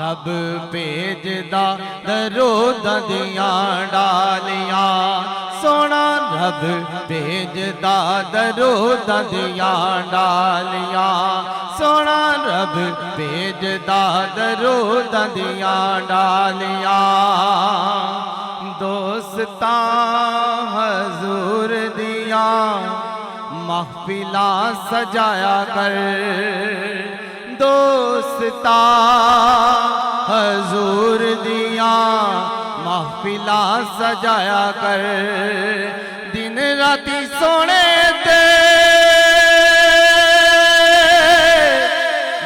रब भेजदा दरोद दियां डालियां सोना रब भेजदा दरोद दियां डालियां सोना रब भेजदा दरोद दियां डालियां दोस्तां हजूर दिया महफिला सजाया कर दोस्ता हजूर दिया महफिला सजाया कर दिन राती सोने ते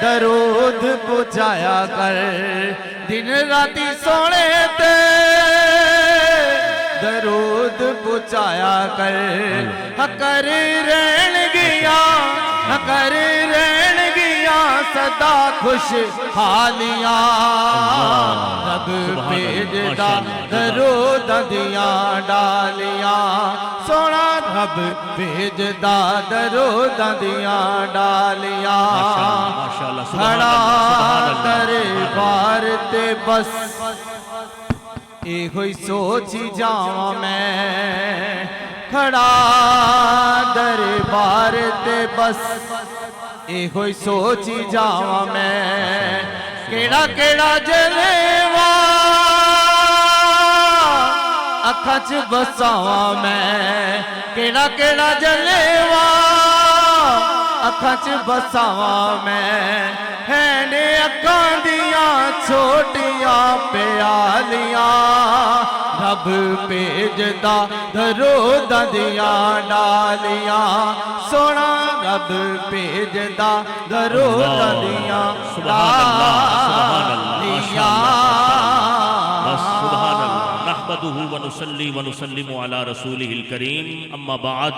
दरूद पहुँचाया कर दिन राती सोने ते दरूद पहुँचाया कर हकर रहन गया हकर रहन गया सदा खुश हालियां रब भेजदा दरूद दियां डालियां सोना रब भेजदा दरूद दियां डालियां खड़ा दरबार ते बस होई सोची जावां मैं खड़ा दरबार ते बस होई सोची जावां मैं केड़ा केड़ा जलेवा अखां च बसावां मैं केड़ा केड़ा जलेवा अखां च बसावां मैं हैने अखां दियां छोटियां प्यालियां रब भेजदा दरूद दियां डालियां सोना रब भेजदा दरूद दियां डालियां। नहमदुहु व नुसल्ली व नुसल्लिमु अला रसूलिहिल करीम अम्मा बाद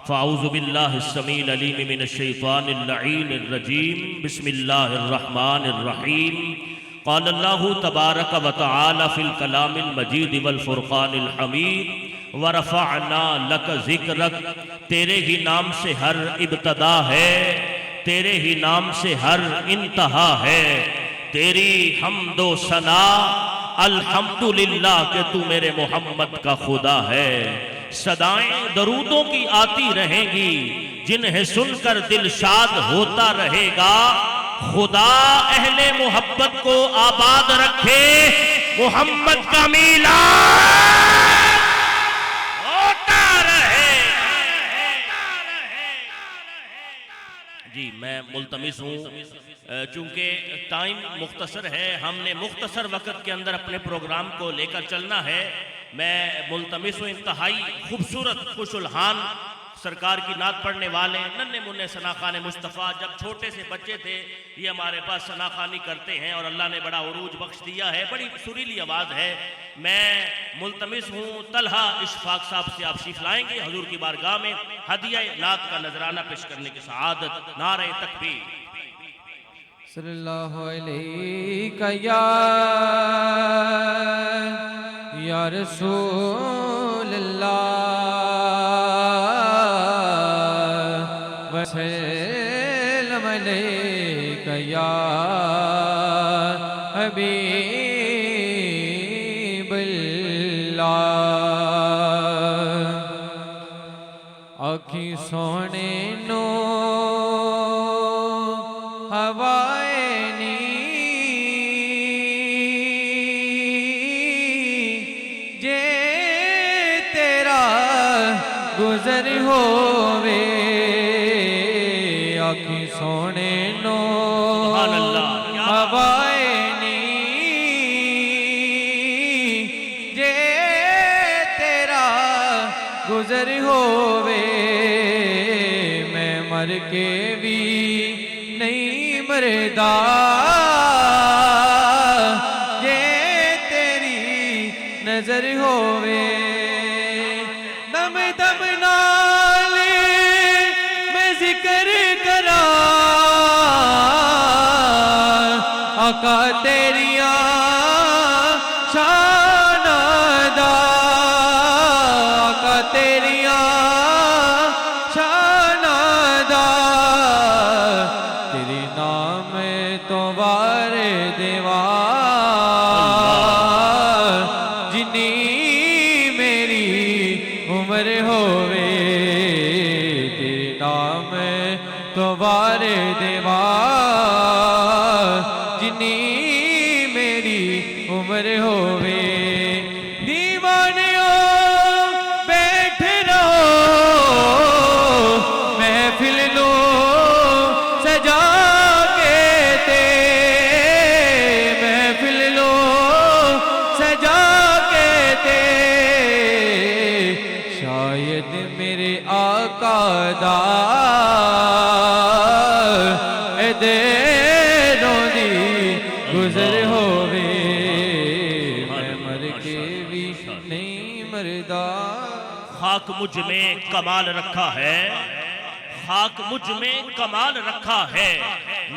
फ़अऊज़ु बिल्लाहिस समीइल अलीम मिनश शैतानिर लईनिर रजीम बिस्मिल्लाहिर रहमानिर रहीम क़ाल अल्लाहु तबारक व तआला फ़िल कलामिल मजीद वल फ़ुरक़ानिल हमीद व रफ़अना लक ज़िक्रक। तेरे ही नाम से हर इब्तदा है, तेरे ही नाम से हर इंतहा है, तेरी हम्दो सना अल्हम्दुलिल्लाह के तू मेरे मोहम्मद का खुदा है। सदाएं दरूदों की आती रहेंगी, जिन्हें सुनकर दिल शाद होता रहेगा। खुदा अहले मोहब्बत को आबाद रखे, मोहम्मद का मीलाद होता रहे। जी मैं मुल्तमिस हूँ, चूंकि टाइम मुख्तसर है, हमने मुख्तसर वक़्त के अंदर अपने प्रोग्राम को लेकर चलना है। मैं मुल्तमिस हूँ, इंतहाई खूबसूरत खुशुलहान सरकार की नात पढ़ने वाले नन्हे मुन्ने सनाखाने मुस्तफ़ा जब छोटे से बच्चे थे ये हमारे पास सनाखानी करते हैं और अल्लाह ने बड़ा उरूज बख्श दिया है, बड़ी सुरीली आवाज़ है। मैं मुल्तमिस हूँ तलहा इशफाक साहब से आप शीफ लाएंगे हजूर की बारगाह में हदिया नात का नजराना पेश करने की सआदत। नारे तकबीर। सल्लल्लाहु अलैका या रसूल अल्लाह वसल्लम अलैका या हबीब अल्लाह। आँखी सोने नो हवाए नी जे तेरा गुजर होवे। आँखी सोने नो हवाए नी जे तेरा गुजर होवे। मैं मर के भी नहीं मरदा जे तेरी नजर होवे। दम दम नाल मैं जिक्र करा आका तेरिया शान दा, आका तेरिया शान दा। तेरे नाम तो वारे देवा जिनी मेरी उम्र होवे। तेरे नाम तो वारे देवा जिनी मेरी उम्र होवे। दीवानियों बैठ रहो महफिल लो सजा के ते, महफिल लो सजा के ते। शायद मेरे आका दा देरों दी गुजर होवे। मैं मर के भी नहीं मरदा। खाक मुझ में कमाल रखा है, खाक मुझ में कमाल रखा है,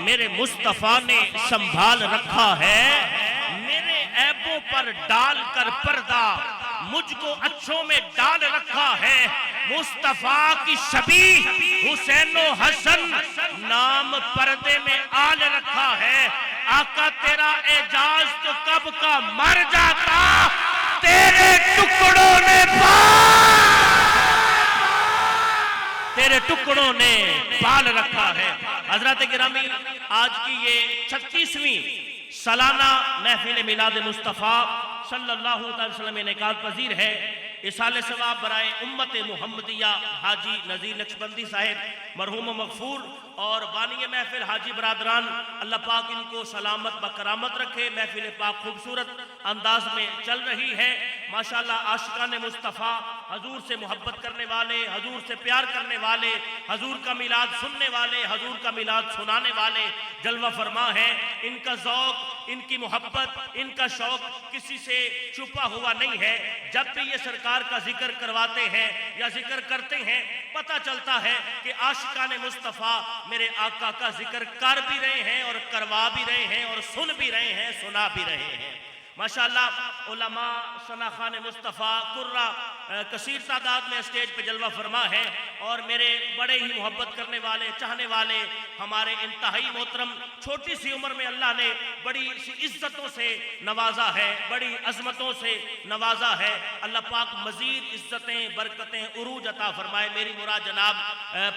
मेरे मुस्तफा ने संभाल रखा है। मेरे ऐबों पर डाल कर पर्दा मुझको अच्छों में डाल रखा है। मुस्तफा की शबी हुसैनो हसन नाम पर्दे में आल रखा है। आका तेरा एजाज तो कब का मर जाता, तेरे टुकड़ों ने तेरे टुकड़ों ने पाल रखा है। हजरत गिरामी आज की ये 36वीं सालाना महफिल मिलाद मुस्तफ़ा सल्लल्लाहु अलैहि वसल्लम में इनेकाद पजीर है। इसाले सवाब बराए उम्मत मुहम्मदिया हाजी नज़ीर नक्शबंदी साहिब मरहूम मगफूर और बानी महफिल हाजी बरादरान अल्लाह पाक इनको सलामत बकरामत रखे। महफिल पाक खूबसूरत अंदाज में चल रही है माशाल्लाह। आशिकान मुस्तफ़ा हजूर से मोहब्बत करने वाले, हजूर से प्यार करने वाले, हजूर का मिलाद सुनने वाले, हजूर का मिलाद सुनाने वाले जलवा फरमा है। इनका ज़ौक़ इनकी मोहब्बत, इनका शौक किसी से छुपा हुआ नहीं है। जब भी ये सरकार का जिक्र करवाते हैं या जिक्र करते हैं, पता चलता है कि आशिकाने मुस्तफ़ा मेरे आका का जिक्र कर भी रहे हैं और करवा भी रहे हैं और सुन भी रहे हैं, सुना भी रहे हैं। माशाअल्लाह उलमा सना खान मुस्तफ़ा कुर्रा कसीर तादाद में स्टेज पे जलवा फरमा है और मेरे बड़े ही मोहब्बत करने वाले, चाहने वाले, हमारे इंतहाई मोहतरम, छोटी सी उम्र में अल्लाह ने बड़ी सी इज्जतों से नवाजा है, बड़ी अजमतों से नवाजा है। अल्लाह पाक मजीद इज्जतें, बरकतें, उरूज अता फरमाए। मेरी मुराद जनाब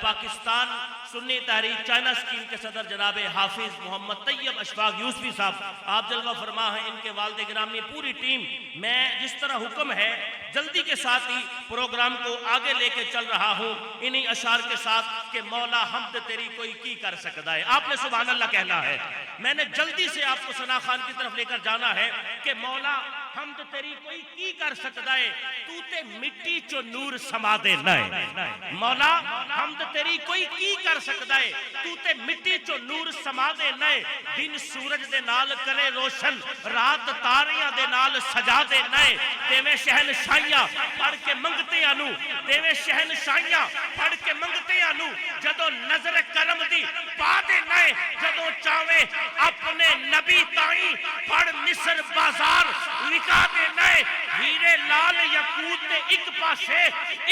पाकिस्तान सुन्नी तहरीक चाइना स्कीम के सदर जनाब हाफिज मोहम्मद तैयब अशफाक यूसुफी साहब, आप जलवा फरमा हैं, इनके वालिद गिरामी, पूरी टीम। मैं जिस तरह हुक्म है जल्दी के साथ ही प्रोग्राम को आगे लेके चल रहा हूँ इन्हीं अशार के साथ कि मौला हमद तेरी कोई की कर सकता है। आपने सुभान अल्लाह कहना है। मैंने जल्दी से आपको सना खान की तरफ लेकर जाना है कि मौला हमद तेरी कोई की कर सकता है, तू ते मिट्टी चो नूर समा दे नए। मौला हमद तेरी कोई की कर सकता है, तू ते मिट्टी चो नूर समा दे नए। दिन सूरज दे नाल करे रोशन, रात तारियां दे नाल सजा दे नए। देवे शहनशाहियां पढ़ के मंगते आनू, देवे शहनशाहियां पढ़ के मंगते आनू। जदों नजर करम दी पा दे नए, जदों चावे अपने नबी ताई पढ़ मिस्र बाजार लिखा दे नए। हीरे लाल यकूत दे एक पासे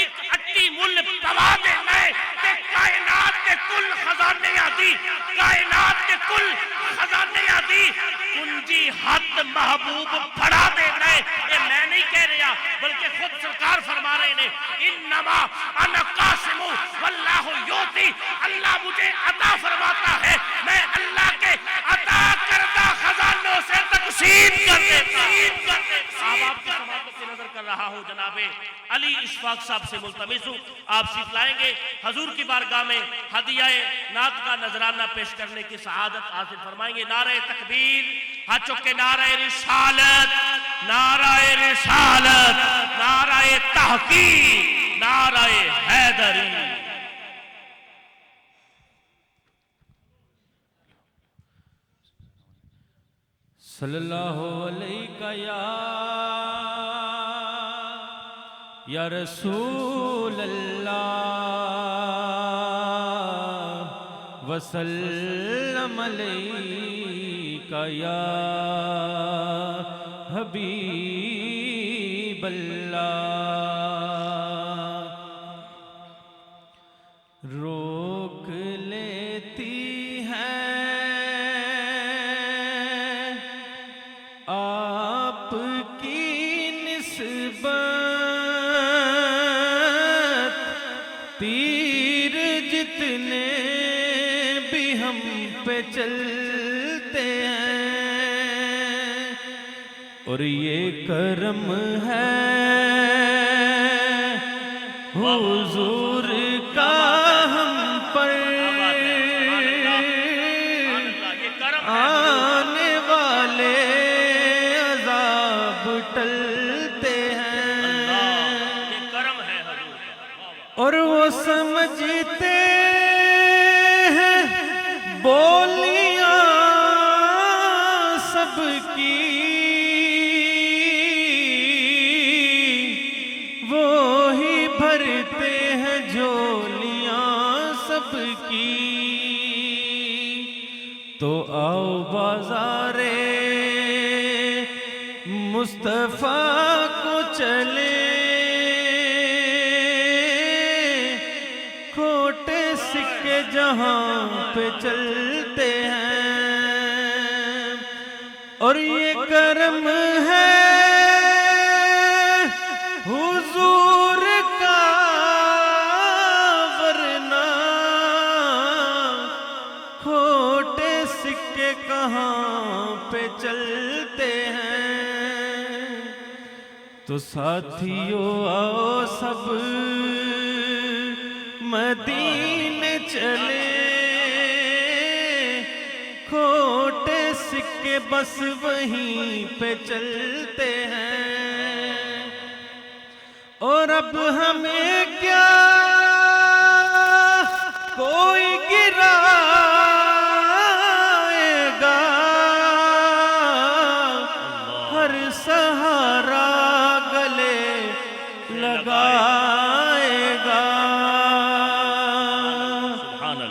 एक अट्टी मुल पवा दे नए। ते कायनात के कुल खजाने आदि, कायनात के कुल खजाने आदि कुंजी हाथ महबूब फड़ा दे नए। ये मैं नहीं कह रहा बल्कि खुद सरकार फरमा रहे ने, इन्नमा अना कासिमु वल्लाहु योती। अल्लाह मुझे अता फरमाता है, मैं अल्लाह के अता करदा खजानों से तकसीम कर देता हूं। अब आपकी समाअत की नजर कर रहा हूं जनाबे अली इशफाक साहब से मुल्तमिस हूं, आप सीख लाएंगे हजूर की बारगाह में हदियाए नात का नजराना पेश करने की सआदत हासिल फरमाएंगे। नारे तकबीर, हाथ चुक के नारे रिसालत, नाराए रिसालत, नाराए तहकीक, नाराए हैदरी। सल्लल्लाहु अलैका या रसूल अल्लाह वसल्लम अलैका या हबीब अल्लाह। रोक लेती है आपकी निस्बत, तीर जितने भी हम पे चलते हैं, और ये करम है हुजूर का हम पर, आने वाले अजाब टलते हैं, और वो समझते हैं बोलियां सबकी, वो ही भरते हैं झोलियां सबकी। तो आओ बाज़ारे मुस्तफ़ा को चले, खोटे सिक्के जहां पे चलते हैं, और ये करम है हुजूर का, वरना खोटे सिक्के कहाँ पे चलते हैं। तो साथियों आओ सब मदीने चले, खोटे सिक्के बस वहीं पे चलते हैं, और अब हमें क्या कोई गिराएगा,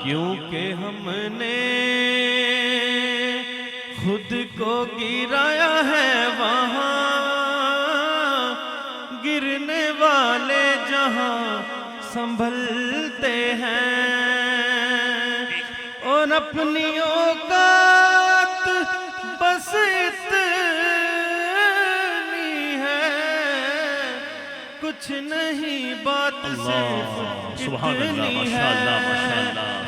क्योंकि हमने खुद को गिराया है वहाँ, गिरने वाले जहाँ संभलते हैं, और अपनी औकात बस इतनी है, कुछ नहीं बात सिर्फ इतनी है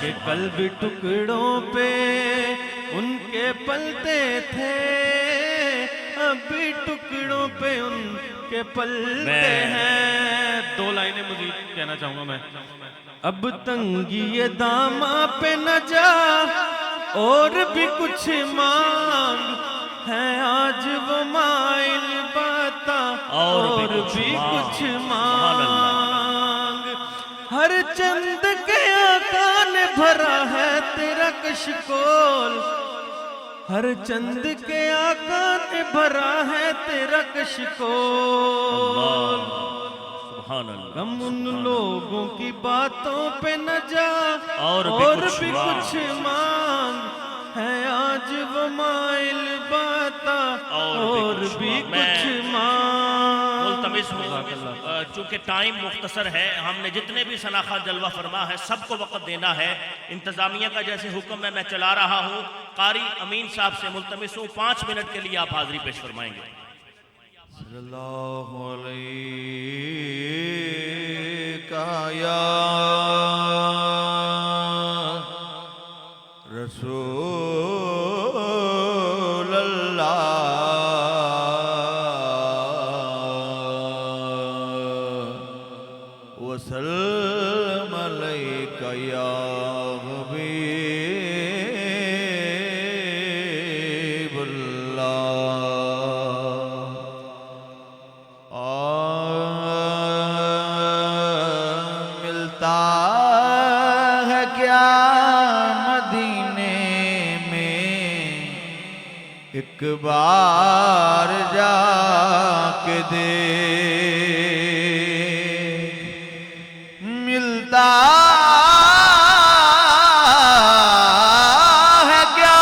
कि कल्ब टुकड़ों पे उनके पलते थे, अभी टुकड़ों पे उनके पलते हैं। 2 लाइनें मज़ीद कहना चाहूंगा मैं। अब तंगी ये दामा पे न जा, और भी कुछ मांग है आज वो माइल बाता, और भी कुछ मांग। हर चंद के आका ने भरा है तेरा कशकोल, हर चंद के आका ने भरा है तेरा कशकोल। हम उन लोगों की बातों पे न जा, और भी कुछ मांग है आज वो माइल बाता, और भी कुछ मांग। मुल्तमिस हूँ, चूँकि टाइम मुख्तसर है, हमने जितने भी सनाखा जलवा फरमा है सबको वक़्त देना है। इंतज़ामिया का जैसे हुक्म है मैं चला रहा हूँ। कारी अमीन साहब से मुल्तमिस हूँ 5 मिनट के लिए आप हाज़िरी पेश फरमाएंगे। सल्लल्लाहु अलैका या रसूल अल्लाह, वसल्लम अलैका या एक बार जाके दे, मिलता है क्या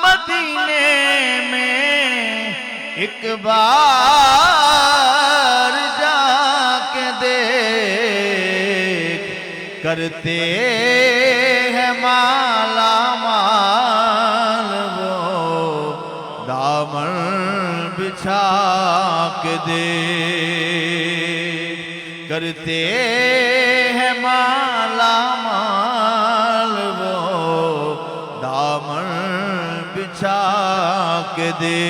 मदीने में एक बार जाके देख, करते हैं माला माल वो दामन बिछा के दे, करते हैं माला माल वो दामन बिछा के दे।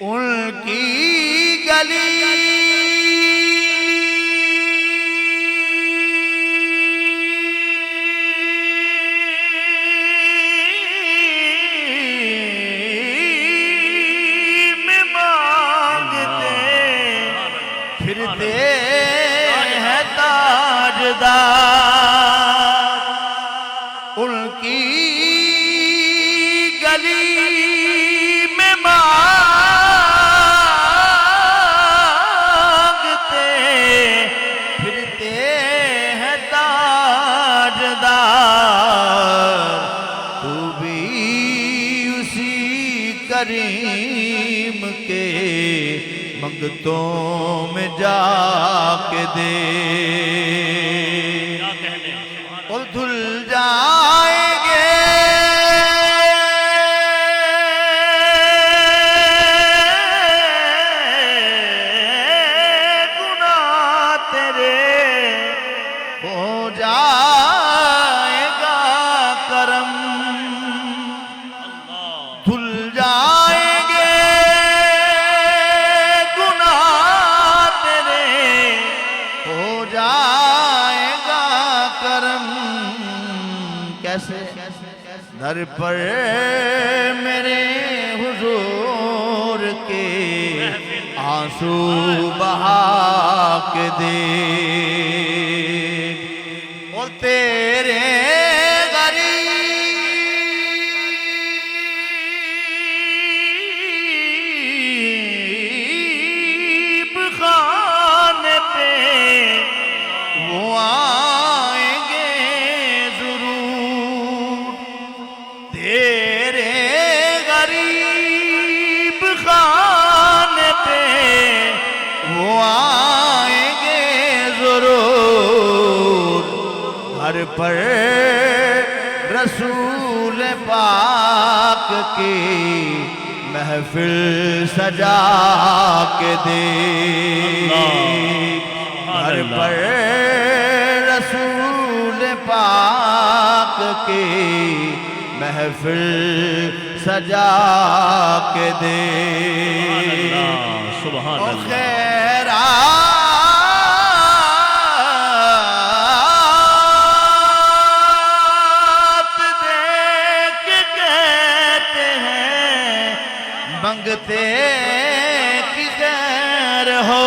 उनकी गली में मांगते फिरते हैं ताजदार, उनकी गली में मांगते फिरते हैं ताजदार, तू भी उसी करीम के मंगतों में जाके दे, और धुल जाएंगे गुनाह तेरे, हो जाएगा करम, धुल जाएंगे गुनाह तेरे, हो जाएगा करम। कैसे दर पर मेरे हुजूर के आंसू बहा के दे, और तेरे गरीब आएंगे जरूर घर पर रसूल पाक की महफिल सजा के दे घर पर रसूल पाक की महफिल सजा के दे सुभान अल्लाह खैरात देख कहते हैं मंगते की खैर हो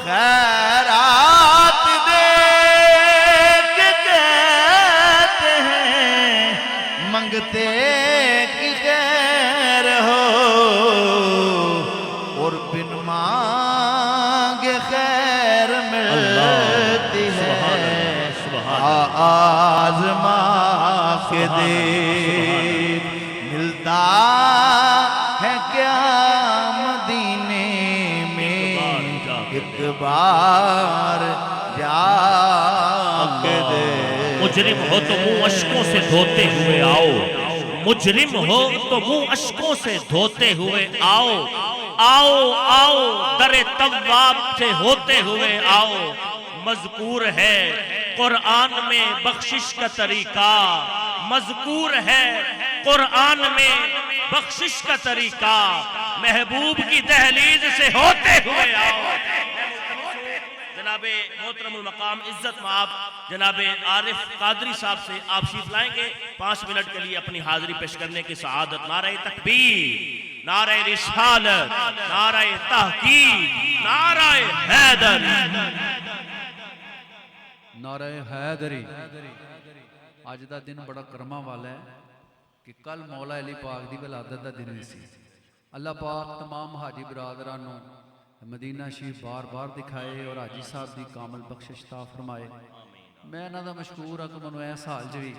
खैरात देख कहते हैं मंगते की खैर हो और बिन मांगे खैर मिलती है आज़मा के दे मिलता है क्या मदीने में एक बार जाके दे मुजरिम हो तो मुंह अश्कों से धोते हुए आओ मुजरिम हो तो मुंह अश्कों से धोते हुए आओ आओ आओ दरे तव्वाब से होते हुए आओ मज़कूर है कुरान में बख्शिश का तरीका मज़कूर है कुरान में बख्शिश का तरीका महबूब की दहलीज से होते हुए आओ जनाबे मोहतरमुल मकाम इज्जत माब जनाबे आरिफ कादरी साहब से आप शीफ लाएंगे 5 मिनट के लिए अपनी हाजिरी पेश करने की सआदत नारे तकबीर नारे रिसालत नारे तहकीक नारे हैदर नारे हैदरी अज का दिन बड़ा कर्मा वाला है कि कल मौला अली पाक की विलादत का दिन भी सी अल्लाह पाक तमाम हाजी बरादरां नूं मदीना शरीफ बार बार दिखाए और हाजी साहब की कामल बख्शिश ता फरमाए मैं इन्हां दा मशकूर हाँ कि मैनूं इस हाल च भी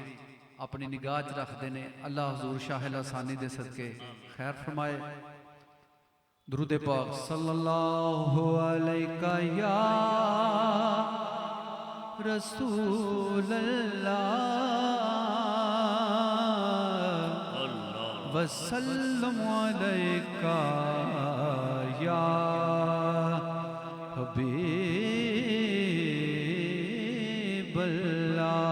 अपनी निगाह च रखते हैं अल्लाह हजूर शाहिल आसानी दे सदके खैर फरमाए दुरूद पाक सल्लल्लाहु अलैका या रसूल अल्लाह वसल्लम अलैका या हबीब अल्लाह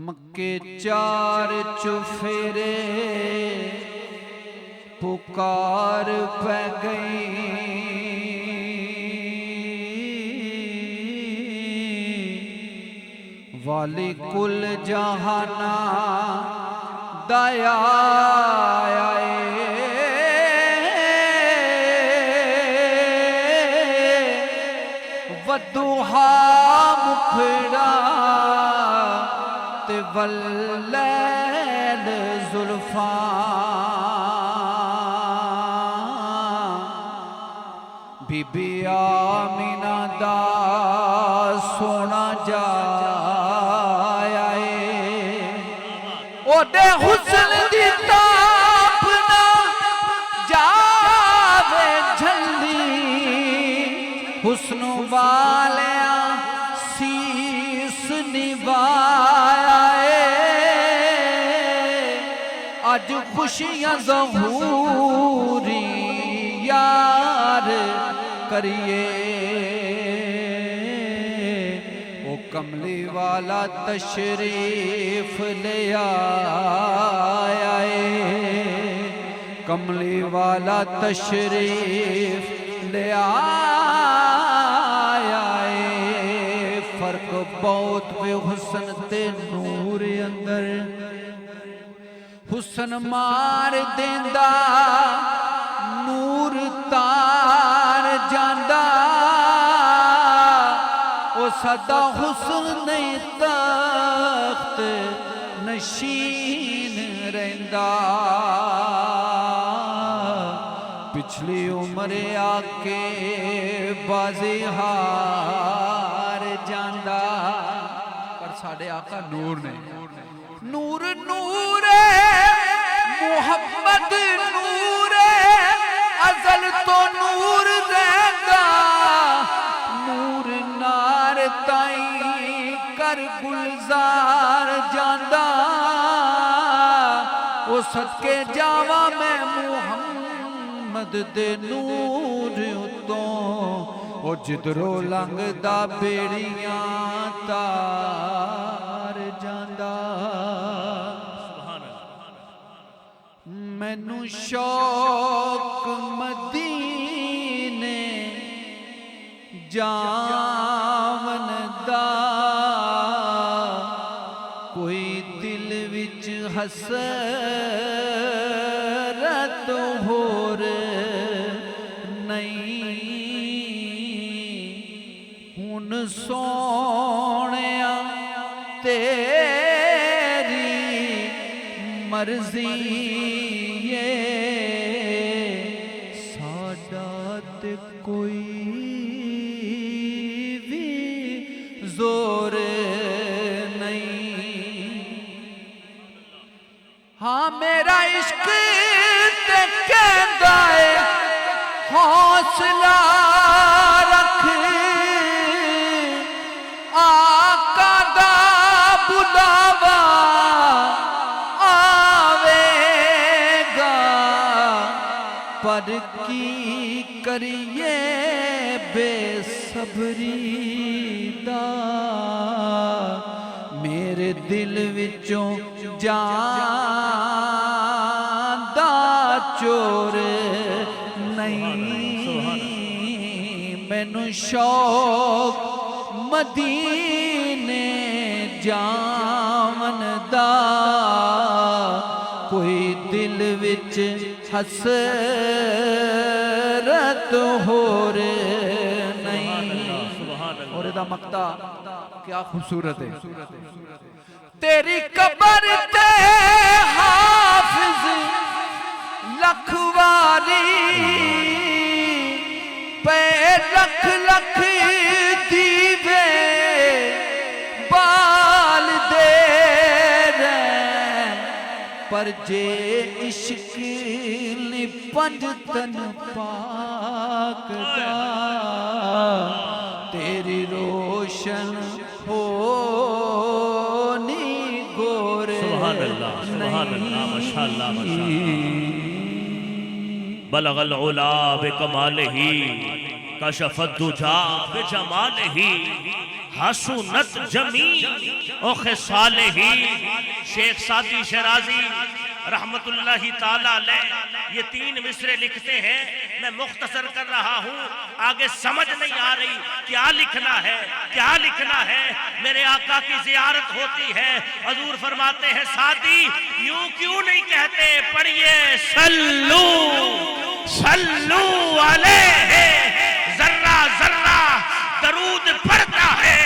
मक्के 4 चुफेरे पुकार पै गई वाली कुल जहाना दया वदुहा मुखड़ा ते वल्लैल जुल्फा बीबी आमिना दा सोना जाया ओदे हुस्न दी ताप ना जावे झल्ली हुस्न वालिया शीस निभाया अज खुशियां ज़हूरी यार करिए ओ कमली वाला तशरीफ ले आया कमली वाला तशरीफ ले आया फर्क बहुत पे हुस्न ते नूर अंदर हुस्न मार देंदा नूर तार जांदा ओ सदा हुस्न नहीं तख्त नशीन रहंदा पिछली उम्र आके बाजी हार जांदा पर साडे आका नूर ने नूर नूर मुहम्मद नूरे अजल तो नूर देगा, नूर नार ताई कर गुलजार जांदा, ओ सदके जावा मैं मुहम्मद दे नूर उतों, ओ जिधरों लंघदा बेड़ियां तार जांदा। मैनू शौक मदीने जावन दा, कोई दिल विच हसरत होर नहीं, हुन सोहणिया तेरी मर्जी कोई भी जोर नहीं। हाँ मेरा इश्क ते कहंदा है हौसला रख, आका दा बुलावा आवेगा, पर की करिए बेसब्री दा, मेरे दिल विचों जांदा चोर नहीं। मैनू शौक मदीने जावन दा, कोई दिल विच हसरत होर नहीं। और इहदा मक्ता क्या खूबसूरत है। तेरी कबर ते हाफिज लखवारी पे लख लख दीवे बाल दे रहे, पर जे इश्क नी पंज तन पाक दा, तेरी रोशन हो नी गोरे। सुभान अल्लाह, सुभान अल्लाह, माशाअल्लाह, माशाअल्लाह। बलगल उला बिकमालिही, कशफत दुजा बिजमालिही, हसनत जमी ओ खिसालिही। शेख सादी शराजी रहमतुल्लाहि ताला अलैह ये 3 मिसरे लिखते हैं। मैं मुख्तसर कर रहा हूँ, आगे समझ नहीं आ रही क्या लिखना है, क्या लिखना है। मेरे आका की जियारत होती है, हजूर फरमाते हैं सादी यूं क्यों नहीं कहते, पढ़िए सल्लू सल्लू अलैहि, जर्रा जर्रा दरूद पढ़ता है,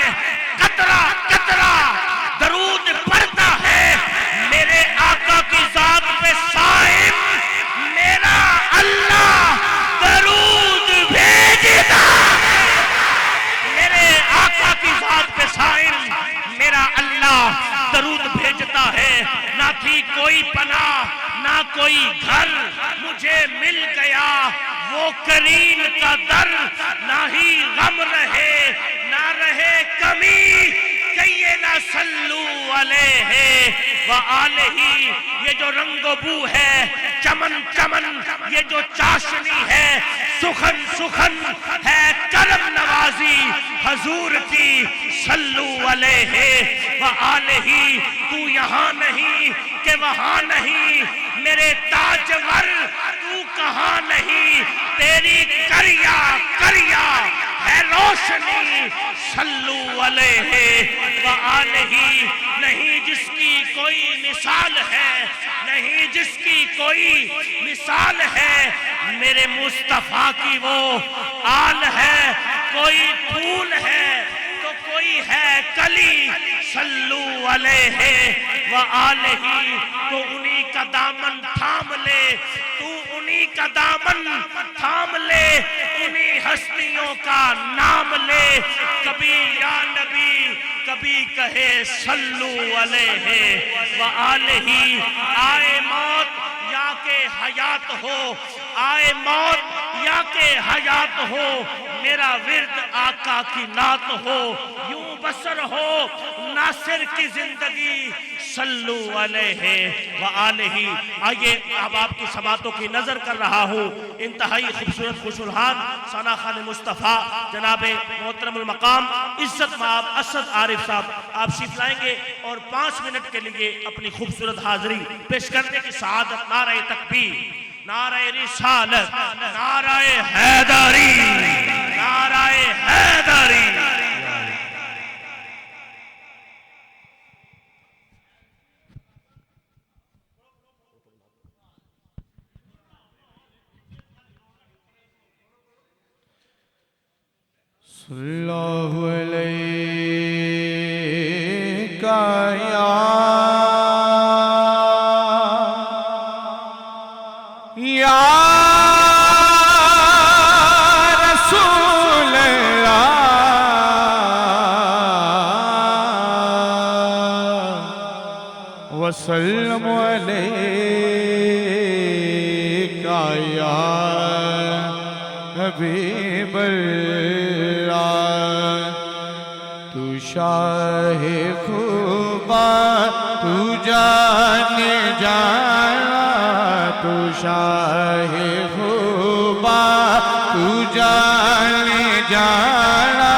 कतरा कतरा दरूद पढ़ता है। मेरे आका की जात पे साइम मेरा अल्लाह दरूद भेजता है। मेरे आका की जात पे साइम मेरा अल्लाह दरूद भेजता है। ना थी कोई पनाह ना कोई घर, मुझे मिल गया वो करीम का दर। ना ही गम रहे ना रहे कमी, कहिए ना सल्लू अलैहि व आलिही। ये जो रंगबू है चमन चमन, ये जो चाशनी है सुखन सुखन है, करम नवाजी हजूर की सल्लू अलैहि व आलिही। तू यहाँ नहीं कि वहाँ नहीं, मेरे ताजवर तू कहाँ नहीं, तेरी करिया करिया है रोशनी सल्लू अलैहि व आलिही। नहीं जिसकी कोई मिसाल है, नहीं जिसकी कोई मिसाल है, मेरे मुस्तफा की वो आल है। कोई फूल है तो कोई है कली सल्लू अलैहि व आलिही। तो उन्हीं का दामन थाम ले, तू उन्हीं का दामन थाम ले, उन्हीं हस्तियों का नाम ले। कभी या नबी कभी कहे सल्लू अलैहि व आलिही। आए मौत के हयात हो, आए मौत या के हयात हो, मेरा विर्द आका की नात हो, यूं बसर हो नासिर की जिंदगी, सल्लू अलैहि व आलिही। आइए अब आपकी समातों की नजर कर रहा हूँ। इंतहाई खूबसूरत खुशुलहान सना खान मुस्तफ़ा जनाब मोहतरमुल मकाम इज्जत माब असद आरिफ साहब आप शीफ लाएंगे और 5 मिनट के लिए अपनी खूबसूरत हाजिरी पेश करने की सआदत। नारे तकबीर, नारे रिसालत, नारे हैदरी, नारे हैदरी। सल्लल्लाहु अलैका या रसूल अल्लाह वसल्लम अलैका या हबीब तू शाहे खुबा तू जाने जाना, तू शाहे खुबा तू जाने जाना,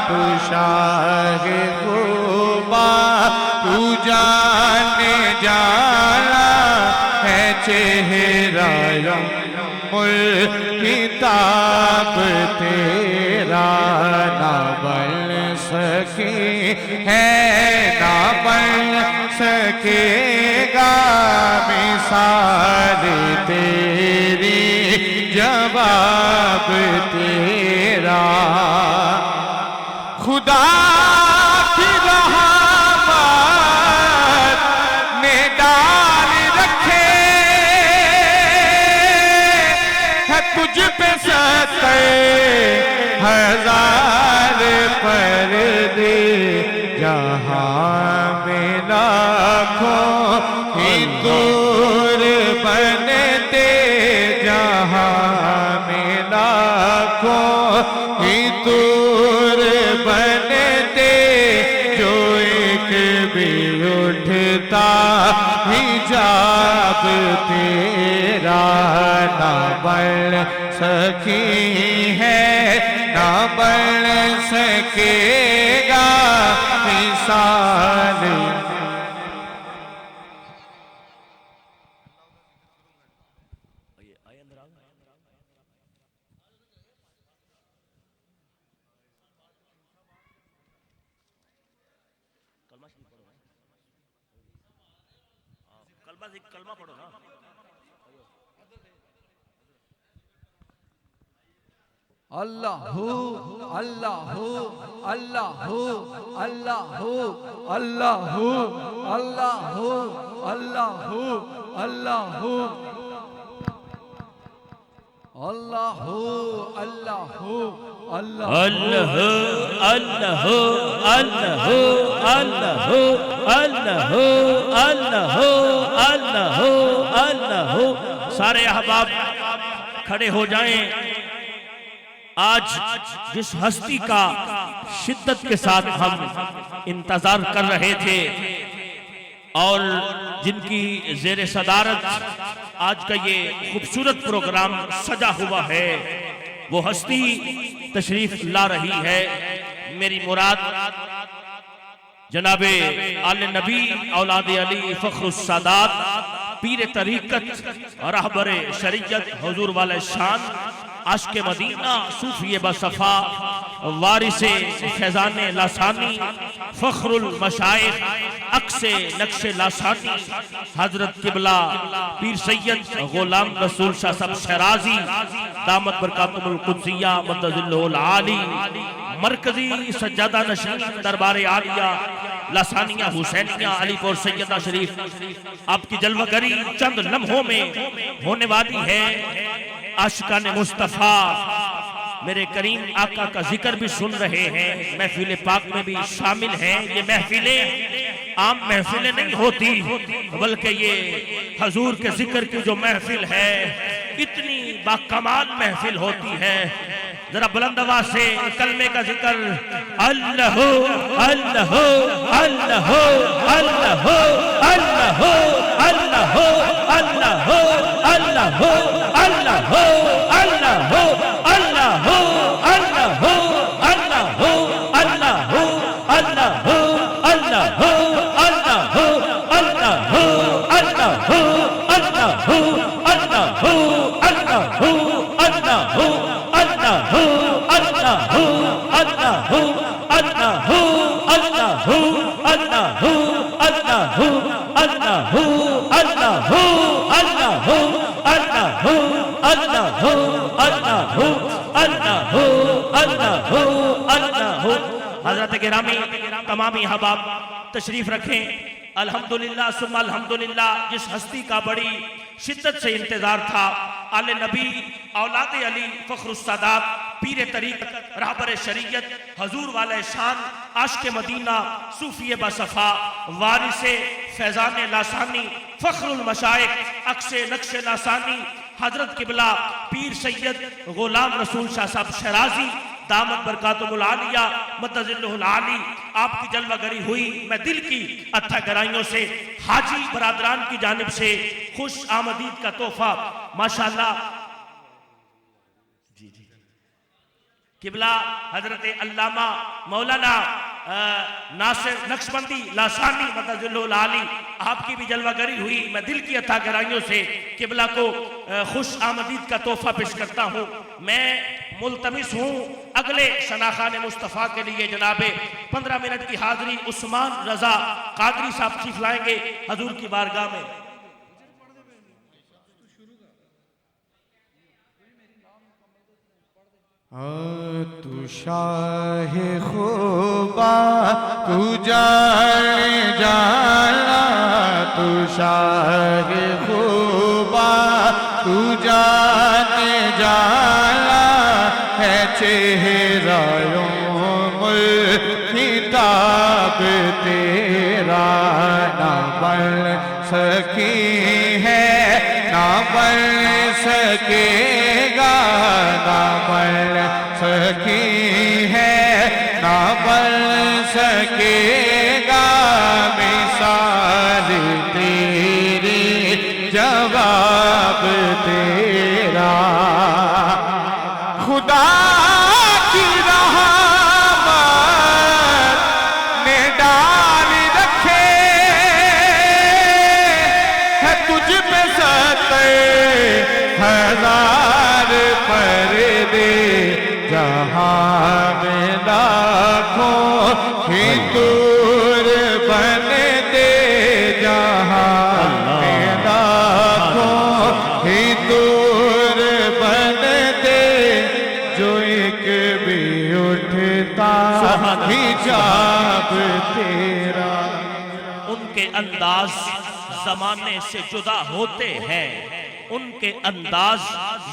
तू शाहे खुबा तू जाने जाना है चेहरा किताब तेरा ना बन सके है ना बन सकेगा मिसाल तेरी जवाब तेरा। खुदा की रहमत ने डाल रखे है तुझ पे सत्तर हजार पर्दे, जहाँ में लाखों ही दूर बनते, जहाँ में लाखों ही दूर बनते, जो एक भी उठता हिजाब तेरा ना बन सकी है ना बन सकेगा मिसाल। कलमा पढ़ो ना। अल्लाहु अल्लाहु अल्लाहु अल्लाहु अल्लाहु अल्लाहु अल्लाहु अल्लाहु अल्लाहु अल्लाहु अल्लाह अल्लाह अल्लाह अल्लाह अल्लाह अल्लाह अल्लाह अल्लाह। सारे अहबाब खड़े हो जाएं। आज जिस हस्ती का शिद्दत के साथ हम इंतजार कर रहे थे और जिनकी जेर सदारत आज का ये खूबसूरत प्रोग्राम सजा हुआ है, वो हस्ती तशरीफ ला रही है। मेरी मुराद जनाबे आले नबी औलाद अली फख्रुस सादात पीर तरीकत रहबर शरीयत हुजूर वाले शान आशिक मदीना सूफी बसफा वारिसे फैजान लासानी फख्रुल मशाइख अक्से नक्शे लासानी हजरत किबला पीर सैयद गुलाम रसूल शाह साहब शराजी दामत बरकातुल कुद्सिया मद्दजिल्लुल आली मरकजी सज्जादा नशीन दरबार आलिया लासानिया हुसैनिया अलीपुर सैयदा शरीफ आपकी जलवागरी चंद लम्हों में होने वाली है। आशिकान मुस्तफ़ा मेरे करीम आका का जिक्र भी सुन रहे हैं, महफिल पाक में भी शामिल हैं। ये महफिलें आम महफिलें नहीं होती, बल्कि ये हजूर के जिक्र की जो महफिल है इतनी बाकमाल महफिल होती है। जरा बुलंद आवाज से कलमे का जिक्र, अल्लाह अल्लाह अल्लाह अल्लाह अल्लाह अल्लाह अल्लाह अल्लाह अल्लाह अल्लाह अल्लाह अल्लाह हज़रत गिरामी तमामी हबाब तशरीफ रखें। अल्हम्दुलिल्लाह सुम्मा अल्हम्दुलिल्लाह, जिस हस्ती का बड़ी शिद्दत से इंतजार था, आले नबी औलाद अली फ़ख्रुस सादात पीर तरीक़त रहबर शरीयत हजूर वाले शान आशिक़ मदीना सूफ़ी बसफ़ा वारिसे फैज़ान लासानी फ़ख्रुल मशाइख़ अक्से नक्शे लासानी हजरत किबला पीर सैयद गुलाम रसूल शाह साहब शराजी दामत बरकातुहुल आलिया मद्दजिल्लुहुल आली, आपकी जलवागरी हुई। मैं दिल की अत्था गहराइयों से हाजी बरादरान की जानिब से खुश आमदीद का तोहफा माशाअल्लाह जी जी किबला हजरत अल्लामा मौलाना नासिर नक्शबंदी लासानी मद्दजिल्लुहुल आली, आपकी भी जलवागरी हुई। मैं दिल की अत्था गहराइयों से किबला को खुश आमदीद का तोहफा पेश करता हूँ। मैं मुल्तमिस हूँ अगले शनाखान मुस्तफ़ा के लिए जनाबे 15 मिनट की हाजिरी उस्मान रजा कादरी साहब तशरीफ लाएंगे हजूर की बारगाह में। तू शाह खुबा तू जाने जाला, तू शाह खुबा तू जाने जाला, है चेहरा किताब तेरा ना बन सकी है, ना बन सकेगा, ना बन सकी है, ना बन सकेगा, मिसाल तेरी जवाब तेरा। खुदा की रहमत ने डाल रखे है तुझ पे 70,000 पर्दे, जहां में लाखों हिंदूर बन दे, जहां में लाखों हिंदूर बन दे, जो एक भी उठता हिजाब तेरा। उनके अंदाज जमाने से जुदा होते हैं, उनके अंदाज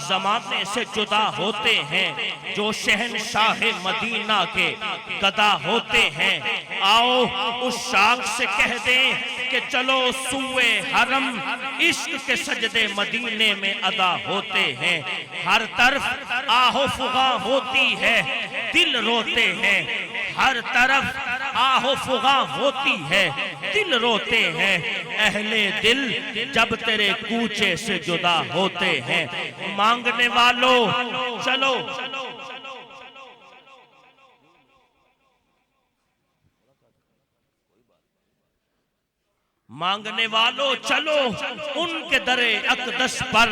जमाने से जुदा होते हैं, जो शहनशाह मदीना के गदा होते हैं। आओ उस शाख से कह दें कि चलो सुए हरम, इश्क के सजदे मदीने में अदा होते हैं। हर तरफ आहो फुगा होती है, दिल रोते हैं, हर तरफ आहो फुगा होती है, दिल रोते हैं। अहले दिल जब तेरे कूचे से जुदा होते हैं, मांगने वालों चलो मांगने वालों चलो उनके दरे अकदस पर,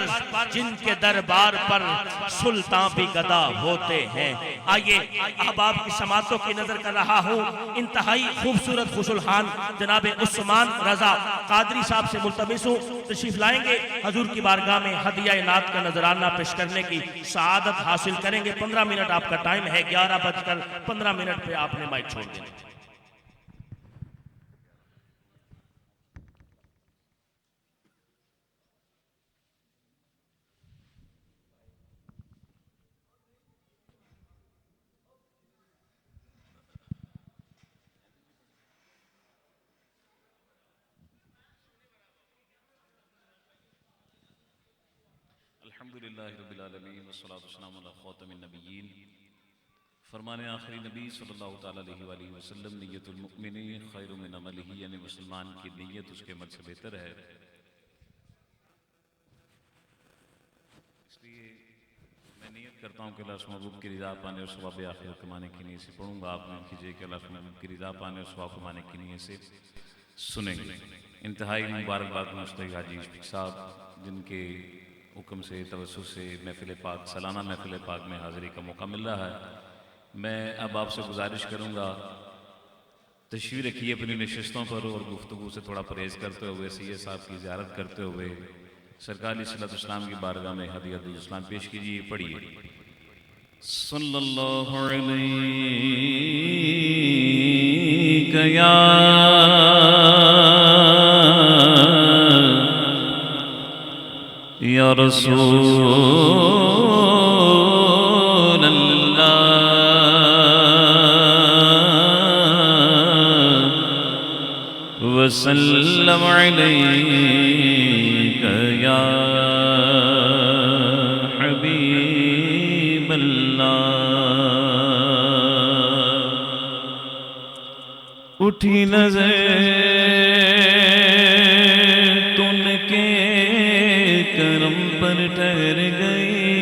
जिनके दरबार पर सुल्तान भी गदा होते हैं। आइए अहबाब की समातों की नजर कर रहा हूँ। इंतहाई खूबसूरत खुशुलहान जनाब उस्मान रजा कादरी साहब से मुल्तमिस हूँ, तशरीफ लाएंगे हजूर की बारगाह में हदिया नात का नजराना पेश करने की सआदत हासिल करेंगे। 15 मिनट आपका टाइम है, 11:15 पे आपने माइक छोड़ देना। अल्हम्दुलिल्लाहि रब्बिल आलमीन वस्सलातु वस्सलामु अला खातमिन नबिय्यीन। फरमाने आखिरी नबी सल्लल्लाहु ताला अलैहि वसल्लम, नियतुल मुमिनी खैरु मिन अमलिही, यानी मुसलमान की नीयत उसके अमल से बेहतर है। इसलिए मैं नियत करता हूँ कि अल्लाह महबूब की रिज़ा पाने और सवाब आखिरत कमाने की नीयत से पढ़ूंगा। आप नियत कीजिए कि अल्लाह महबूब की रिज़ा पाने और सवाब कमाने की नीयत से सुनेंगे। इंतहाई मुबारकबाद मुस्तैद हाजी साहब, जिनके हुक्म से तवज्जुह से महफिल पाक, सालाना महफिल पाक में हाज़िरी का मौका मिल रहा है। मैं अब आपसे गुजारिश करूँगा, तशरीफ़ रखिए अपनी नशिस्तों पर और गुफ्तगू से थोड़ा परहेज़ करते हुए, सैयद साहब की ज़ियारत करते हुए सरकार सल्लल्लाहु अलैहि वसल्लम की बारगाह में हदियतुल इस्लाम पेश कीजिए। पढ़िए सल्लल्लाहु अलैहि या रसूल अल्लाह वसल्लम अलैका या हबीब अल्लाह। उठी नजर तुनके करम पर ठहर गई,